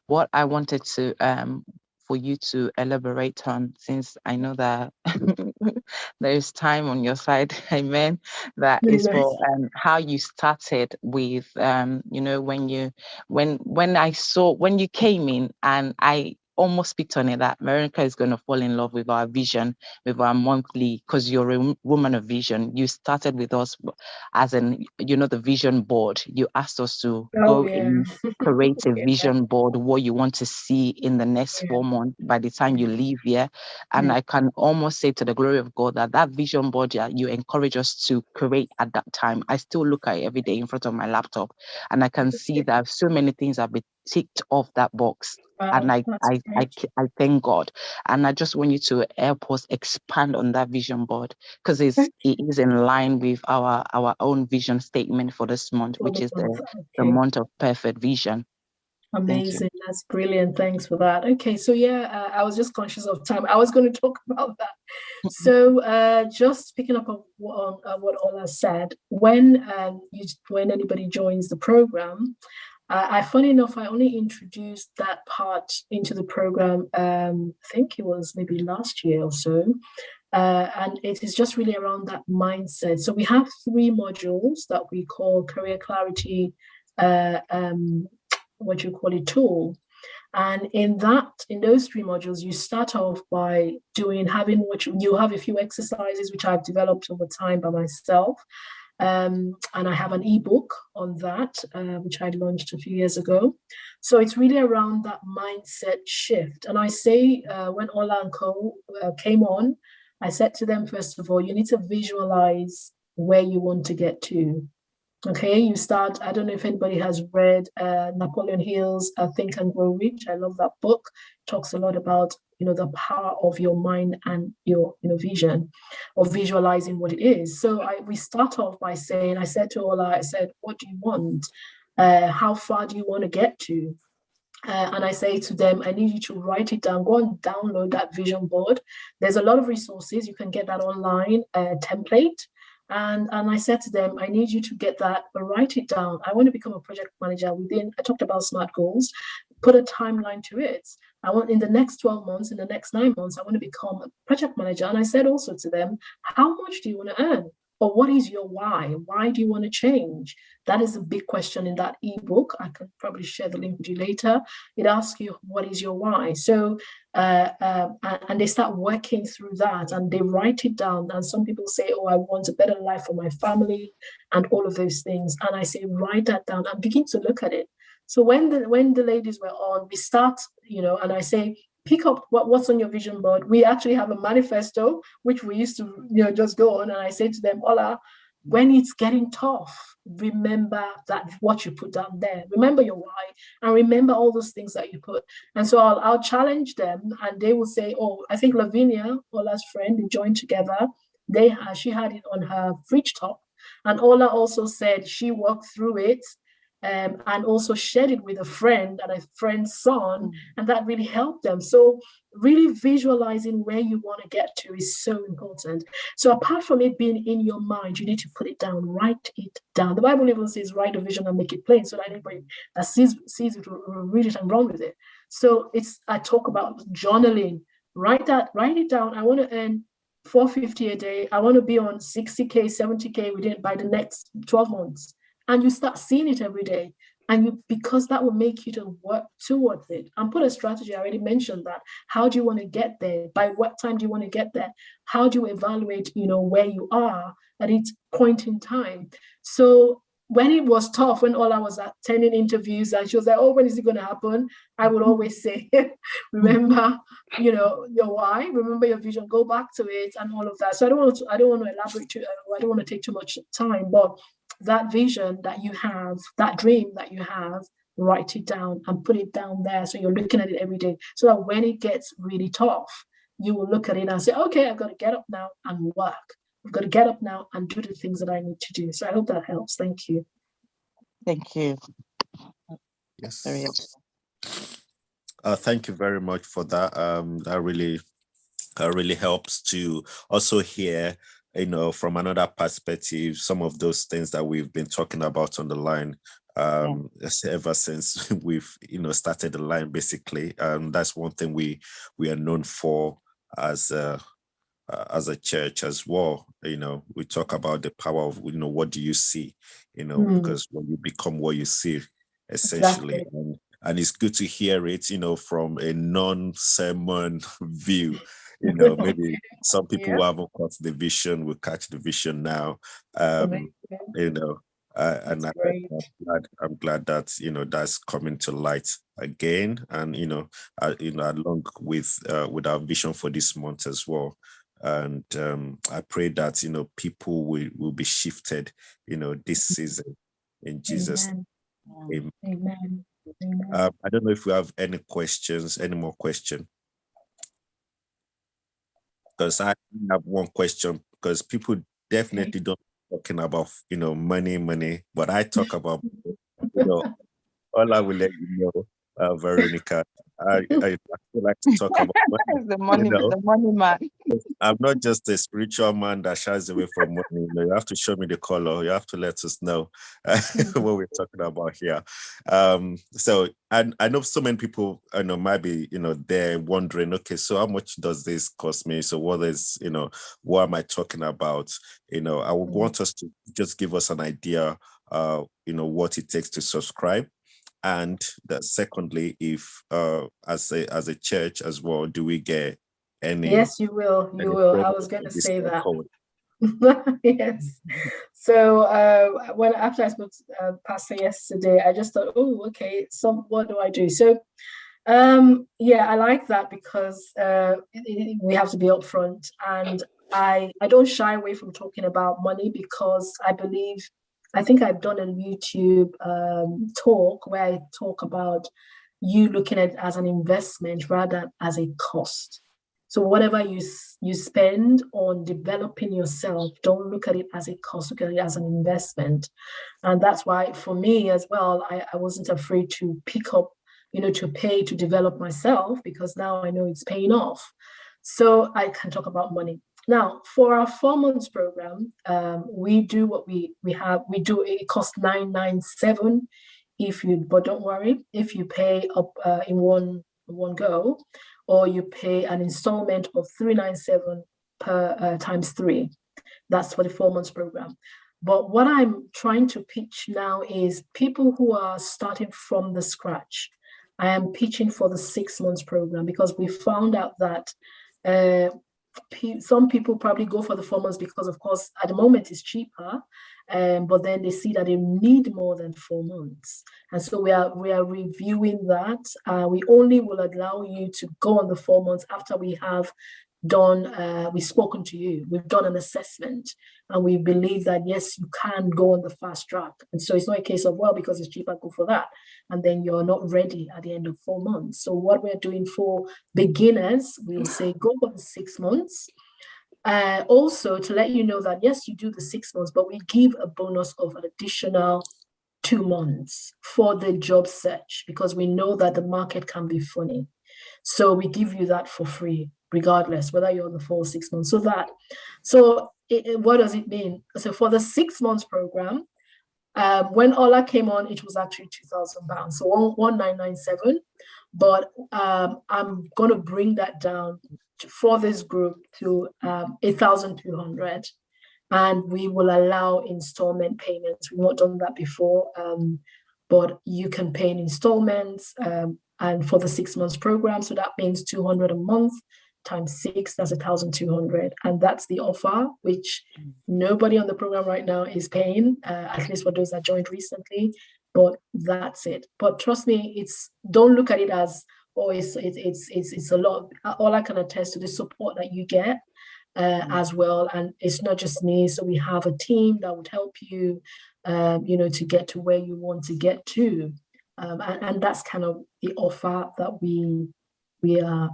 What I wanted to for you to elaborate on, since I know that there is time on your side, amen, that is for how you started with when you came in, and I almost picked on it, that Veronica is going to fall in love with our vision, with our monthly, because you're a woman of vision. You started with us as the vision board. You asked us to go and create a vision board, what you want to see in the next 4 months by the time you leave here. And I can almost say, to the glory of God, that vision board you encourage us to create at that time, I still look at it every day in front of my laptop, and I can see that so many things have been ticked off that box. And I thank God. And I just want you to help us expand on that vision board, because it is in line with our own vision statement for this month, which is the month of perfect vision. Amazing. That's brilliant. Thanks for that. Okay, so I was just conscious of time. I was going to talk about that. So just picking up on what Ola said, when anybody joins the program, funny enough, I only introduced that part into the program, I think it was maybe last year or so. And it is just really around that mindset. So we have 3 modules that we call Career Clarity, tool. And in those 3 modules, you start off by you have a few exercises which I've developed over time by myself. And I have an ebook on that, which I launched a few years ago. So it's really around that mindset shift. And I say, when Ola and Co came on, I said to them, first of all, you need to visualize where you want to get to. Okay, you start, I don't know if anybody has read Napoleon Hill's Think and Grow Rich. I love that book. It talks a lot about, the power of your mind and your, vision, of visualizing what it is. So we start off by saying, I said to Ola, I said, what do you want? How far do you want to get to? And I say to them, I need you to write it down, go and download that vision board. There's a lot of resources. You can get that online template. And I said to them, I need you to get that, but write it down. I want to become a project manager I talked about SMART goals, put a timeline to it. I want in the next 12 months, in the next 9 months, I want to become a project manager. And I said also to them, how much do you want to earn? Or what is your why? Why do you want to change? That is a big question in that ebook. I can probably share the link with you later. It asks you, what is your why? So, and they start working through that and they write it down. And some people say, oh, I want a better life for my family and all of those things. And I say, write that down and begin to look at it. So when the ladies were on, we start, and I say, pick up what's on your vision board. We actually have a manifesto, which we used to, just go on. And I say to them, Ola, when it's getting tough, remember that what you put down there. Remember your why and remember all those things that you put. And so I'll challenge them and they will say, oh, I think Lavinia, Ola's friend, they joined together. She had it on her fridge top. And Ola also said she worked through it. And also shared it with a friend and a friend's son, and that really helped them. So really visualizing where you want to get to is so important. So apart from it being in your mind, you need to put it down, write it down. The Bible even says, write a vision and make it plain so that anybody that sees it will read it and run with it. So I talk about journaling. Write it down. I want to earn $450 a day. I want to be on 60K, 70K by the next 12 months. And you start seeing it every day. And because that will make you to work towards it and put a strategy. I already mentioned that. How do you want to get there? By what time do you want to get there? How do you evaluate, where you are at each point in time? So when it was tough, when Ola was attending interviews and she was like, oh, when is it going to happen? I would always say, remember, your why, remember your vision, go back to it and all of that. So I don't want to elaborate I don't want to take too much time, but that vision that you have, that dream that you have, write it down and put it down there. So you're looking at it every day. So that when it gets really tough, you will look at it and say, okay, I've got to get up now and work. I've got to get up now and do the things that I need to do. So I hope that helps. Thank you. Thank you. Yes. Very helpful. Thank you very much for that. That really helps to also hear, from another perspective, some of those things that we've been talking about on the line ever since we've started the line. Basically, that's one thing we are known for as a church as well. We talk about the power of what do you see, because when you become what you see, essentially. Exactly. And it's good to hear it, from a non-sermon view. Maybe some people who haven't caught the vision will catch the vision now. And I'm glad that that's coming to light again, and along with our vision for this month as well. And I pray that people will be shifted this season in Jesus' name. Amen. Amen. I don't know if we have any more questions. Because I have one question, because people definitely don't talking about money, but I talk about all I will let you know, Veronica. I like to talk about money. The money man. I'm not just a spiritual man that shies away from money. You have to show me the color. You have to let us know what we're talking about here. So I know so many people might be there wondering, okay, so how much does this cost me? So what am I talking about? I would want us to just give us an idea what it takes to subscribe. And that secondly, if as a church as well, do we get any? Yes, you will. I was going to say that. Yes. So after I spoke to Pastor yesterday, I just thought, oh, okay, what do I do? So I like that because we have to be upfront, and I don't shy away from talking about money because I believe I think I've done a YouTube talk where I talk about you looking at it as an investment rather than as a cost. So whatever you spend on developing yourself, don't look at it as a cost, look at it as an investment. And that's why for me as well, I wasn't afraid to pick up, to pay to develop myself, because now I know it's paying off. So I can talk about money. Now, for our 4 months program, we do what we do. It costs $997 but don't worry, if you pay up in one go, or you pay an installment of $397 per times 3. That's for the 4 months program. But what I'm trying to pitch now is people who are starting from the scratch. I am pitching for the 6 months program, because we found out that some people probably go for the 4 months because, of course, at the moment it's cheaper, but then they see that they need more than 4 months. And so we are reviewing that. We only will allow you to go on the 4 months after we have done, we've spoken to you, we've done an assessment, and we believe that, yes, you can go on the fast track. And so it's not a case of, well, because it's cheaper, go for that, and then you're not ready at the end of 4 months. So what we're doing for beginners, we'll say go for the 6 months. Also, to let you know that, yes, you do the 6 months, but we give a bonus of an additional 2 months for the job search, because we know that the market can be funny. So we give you that for free, regardless whether you're on the 4 or 6 months. What does it mean? So for the 6 months program, when Ola came on, it was actually £2,000, so 1997. But I'm going to bring that down for this group to 8,200, and we will allow installment payments. We've not done that before, but you can pay in installments, and for the 6 months program, so that means 200 a month times 6, that's 1,200, and that's the offer, which nobody on the program right now is paying, at least for those that joined recently. But that's it. But trust me, don't look at it as, oh, it's a lot. All I can attest to the support that you get as well, and it's not just me. So we have a team that would help you, to get to where you want to get to, and that's kind of the offer that we are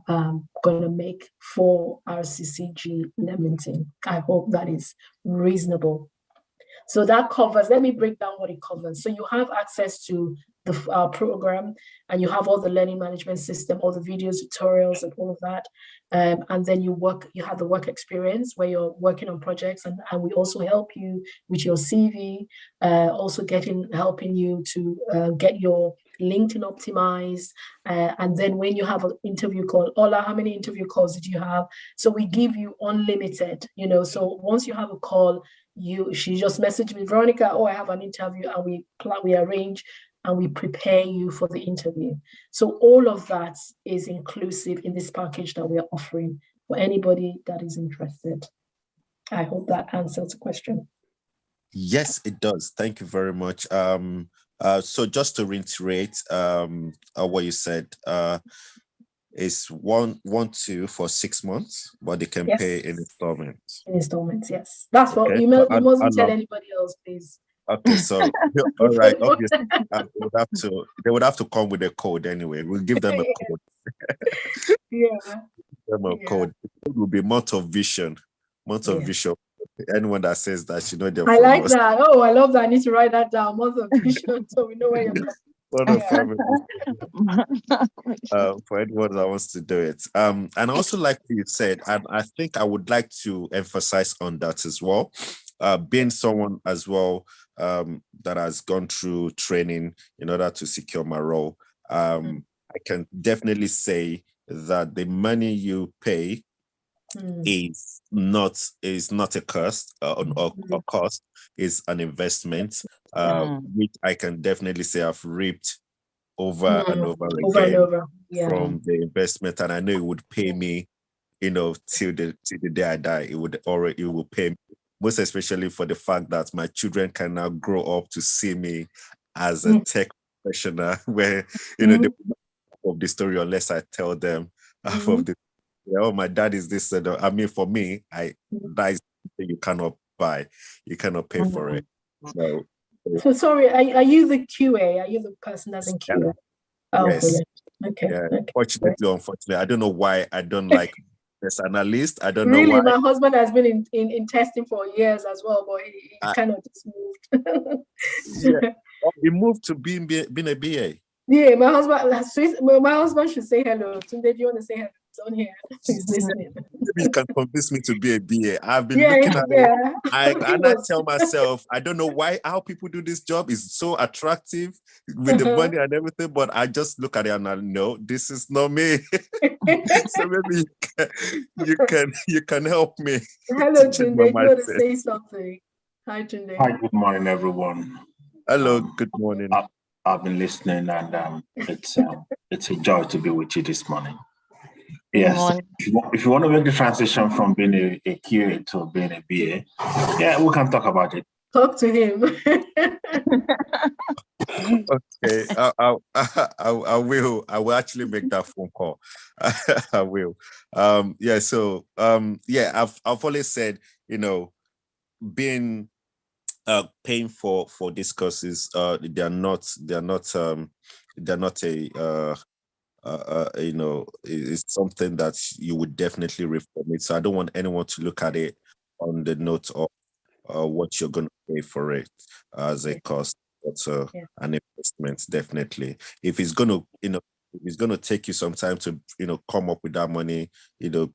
going to make for RCCG Leamington. I hope that is reasonable. So that covers, let me break down what it covers. So you have access to the program, and you have all the learning management system, all the videos, tutorials, and all of that. And then you have the work experience where you're working on projects, and we also help you with your CV, also helping you to get your LinkedIn optimized. And then when you have an interview call, Ola, how many interview calls did you have? So we give you unlimited, so once you have a call, she just messaged me, Veronica, oh, I have an interview, and we arrange and we prepare you for the interview. So all of that is inclusive in this package that we are offering for anybody that is interested. I hope that answers the question. Yes, it does. Thank you very much. So just to reiterate what you said, is 1-2 for 6 months, but they can pay in installments. In installments, yes. That's what you mustn't tell anybody else, please. Okay, sorry. All right. Obviously, they would have to come with a code anyway. We'll give them a code. Yeah. Give them a code. It will be month of vision. Month of vision. Anyone that says that, they're I like that. Oh, I love that. I need to write that down. Month of vision, so we know where you're coming. For anyone that wants to do it. And also, like you said, and I think I would like to emphasize on that as well. Being someone as well that has gone through training in order to secure my role, I can definitely say that the money you pay is not a cost or cost, is an investment, which I can definitely say I've reaped over and over again from the investment, and I know it would pay me, till the day I die. It will pay me, most especially for the fact that my children can now grow up to see me as a tech professional, where they will not of the story unless I tell them of the. Oh, my dad is this. I mean, for me, that is something you cannot buy. You cannot pay for it. So So sorry, are you the QA? Are you the person that's in QA? Oh, yes. brilliant. Okay. Yeah. Okay. Fortunately, unfortunately, I don't know why I don't like this analyst. I don't know Really, why. my husband has been in testing for years as well, but he kind of just moved. Yeah. Oh, he moved to being a BA. Yeah, my husband should say hello. Tunde, if you want to say hello, it's on here. He's listening. Maybe you can convince me to be a BA. I've been Yeah, looking at yeah. it. I tell myself, I don't know how people do this job. It's so attractive with the money and everything, but I just look at it and I know this is not me. So maybe you can help me. Hello, Tunde. You want to say something? Hi, Tunde. Hi, good morning, everyone. Hello, good morning. I've been listening, and it's a joy to be with you this morning. Yes, if you want to make the transition from being a QA to being a BA, yeah, we can talk about it. Talk to him. Okay, I will actually make that phone call. I will. Yeah. So yeah, I've always said, being paying for these courses, they're not it's something that you would definitely reform it. So I don't want anyone to look at it on the note of what you're going to pay for it as a cost. That's an investment, definitely. If it's going to, if it's going to take you some time to, come up with that money, do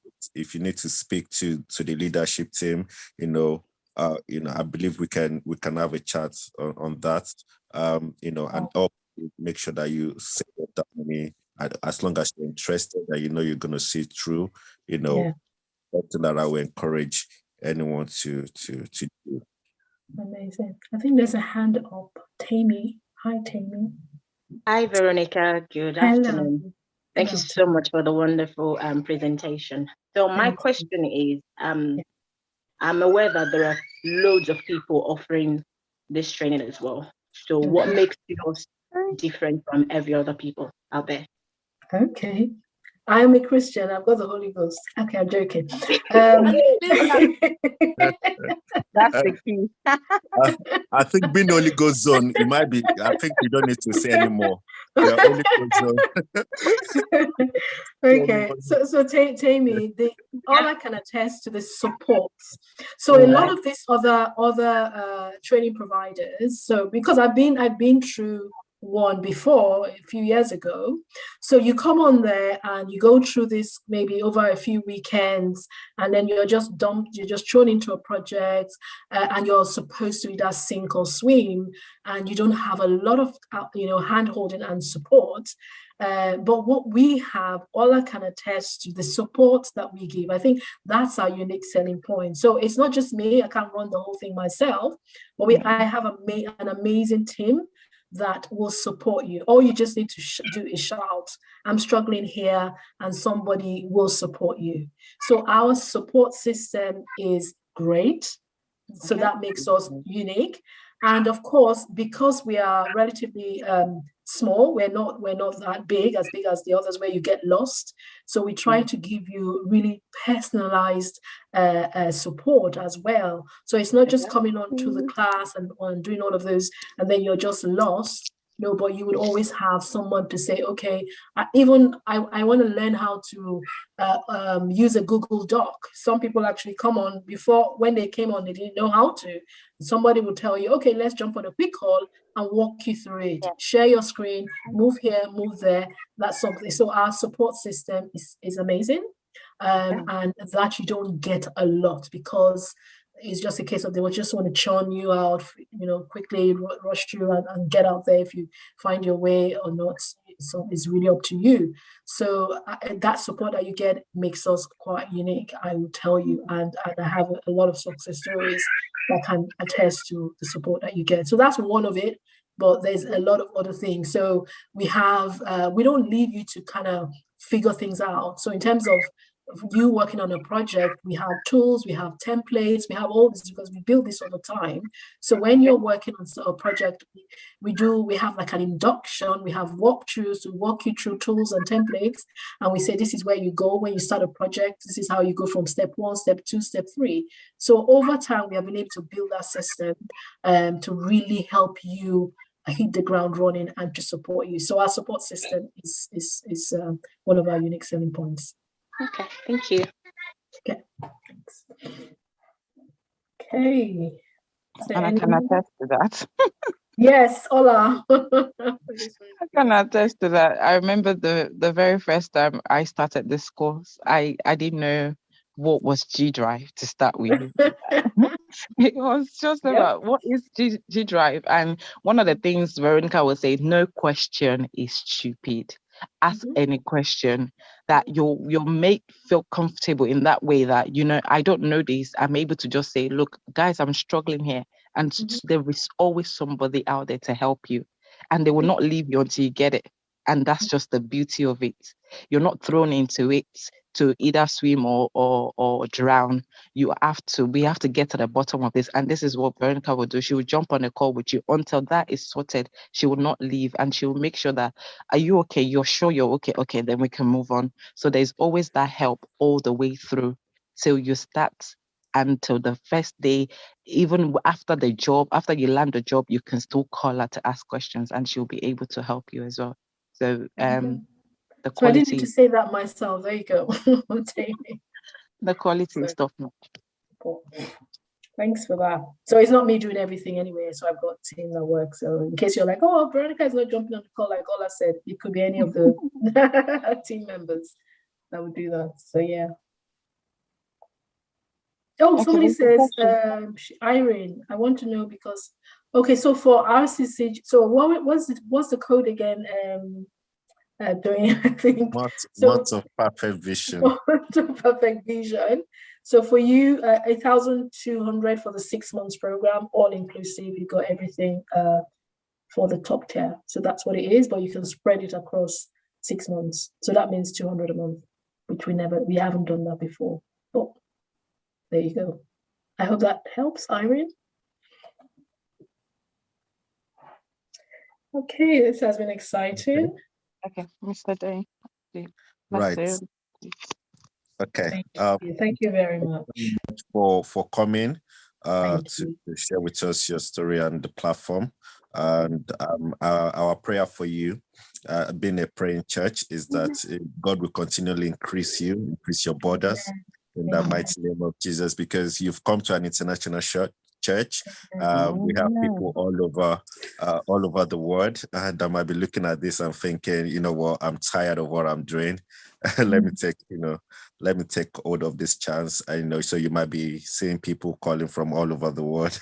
it. If you need to speak to the leadership team, I believe we can have a chat on that, and make sure that you save that money as long as you're interested, that you're going to see it through, something that I will encourage anyone to do. Amazing. I think there's a hand up. Tammy. Hi, Tammy. Hi, Veronica. Good afternoon. Thank you so much for the wonderful presentation. So my question is, I'm aware that there are loads of people offering this training as well. So what makes yours different from every other people out there? Okay. I'm a Christian. I've got the Holy Ghost. Okay, I'm joking. That's the key. I think being Holy Ghost zone, it might be. I think we don't need to say anymore. Yeah, Holy Ghost zone. Okay, so Tammy, all I can attest to the support. So a lot of these other training providers. So because I've been through one before a few years ago. So you come on there and you go through this maybe over a few weekends, and then you're just thrown into a project, and you're supposed to either sink or swim, and you don't have a lot of hand holding and support. But what we have, all I can attest to the support that we give. I think that's our unique selling point. So it's not just me. I can't run the whole thing myself, but I have an amazing team that will support you. All you just need to do is shout, I'm struggling here, and somebody will support you. So our support system is great. So that makes us unique. And of course, because we are relatively small, we're not that big as the others where you get lost. So we try to give you really personalized support as well. So it's not just coming on to the class and doing all of those, and then you're just lost. No, but you would always have someone to say, okay, I want to learn how to use a Google Doc. Some people actually come on before, when they came on, they didn't know how to. Somebody will tell you, okay, let's jump on a quick call and walk you through it. Share your screen, move here, move there. That's something. So our support system is amazing. And that you don't get a lot, because it's just a case of they will just want to churn you out, quickly rush you and get out there if you find your way or not. So it's really up to you. So that support that you get makes us quite unique, I will tell you. And I have a lot of success stories that can attest to the support that you get. So that's one of it, but there's a lot of other things. So we don't leave you to kind of figure things out. So in terms of you working on a project, we have tools, we have templates, we have all this because we build this all the time. So when you're working on a project, we have like an induction, we have walkthroughs to walk you through tools and templates. And we say, this is where you go when you start a project. This is how you go from step 1, step 2, step 3. So over time, we have been able to build that system to really help you hit the ground running and to support you. So our support system is one of our unique selling points. Okay, thank you. Okay, thanks. Okay. And I can attest to that. Yes, Ola. I can attest to that. I remember the very first time I started this course, I didn't know what was G Drive to start with. It was just about what is G Drive. And one of the things Veronica would say, no question is stupid. Ask any question that you'll make feel comfortable in that way that, I don't know this. I'm able to just say, look, guys, I'm struggling here. And there is always somebody out there to help you. And they will not leave you until you get it. And that's just the beauty of it. You're not thrown into it to either swim or drown. We have to get to the bottom of this. And this is what Veronica will do. She will jump on a call with you until that is sorted. She will not leave, and she will make sure that, are you okay? You're sure you're okay? Okay, then we can move on. So there's always that help all the way through till you start, until the first day. Even after the job, after you land the job, you can still call her to ask questions, and she'll be able to help you as well. So the quality. So I didn't need to say that myself. There you go. The quality is top notch. Cool. Thanks for that. So it's not me doing everything anyway. So I've got a team that works. So in case you're like, oh, Veronica is not jumping on the call, like Ola said, it could be any of the team members that would do that. So yeah. Oh, okay, somebody says, Irene, I want to know because, okay, so for RCC, so what's the code again? Doing, I think. Months of perfect vision. Months of perfect vision. So for you, 8,200 for the 6 months program, all inclusive. You got everything for the top tier. So that's what it is, but you can spread it across 6 months. So that means 200 a month, which we haven't done that before. Oh, there you go. I hope that helps, Irene. Okay, this has been exciting. Okay, Mr. Day. Right. Okay. Thank you very much for coming to share with us your story and the platform. And our prayer for you, being a praying church, is that God will continually increase your borders in the mighty name of Jesus, because you've come to an international church. We have people all over the world, and I might be looking at this and thinking, you know what, I'm tired of what I'm doing. let me take hold of this chance. I know, so you might be seeing people calling from all over the world.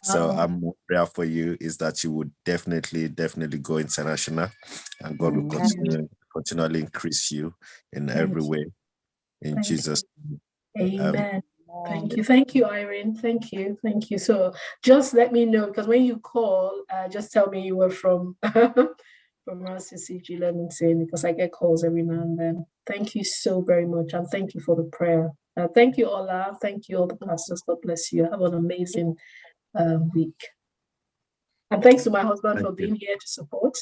So I'm prayer for you is that you would definitely go international, and God will continually increase you in every way. In Jesus' name. Amen. Thank you, Irene. Thank you. So just let me know, because when you call, just tell me you were from RCCG Leamington, because I get calls every now and then. Thank you so very much, and thank you for the prayer. Thank you, Ola. Thank you, all the pastors. God bless you. Have an amazing week. And thanks to my husband for being here to support.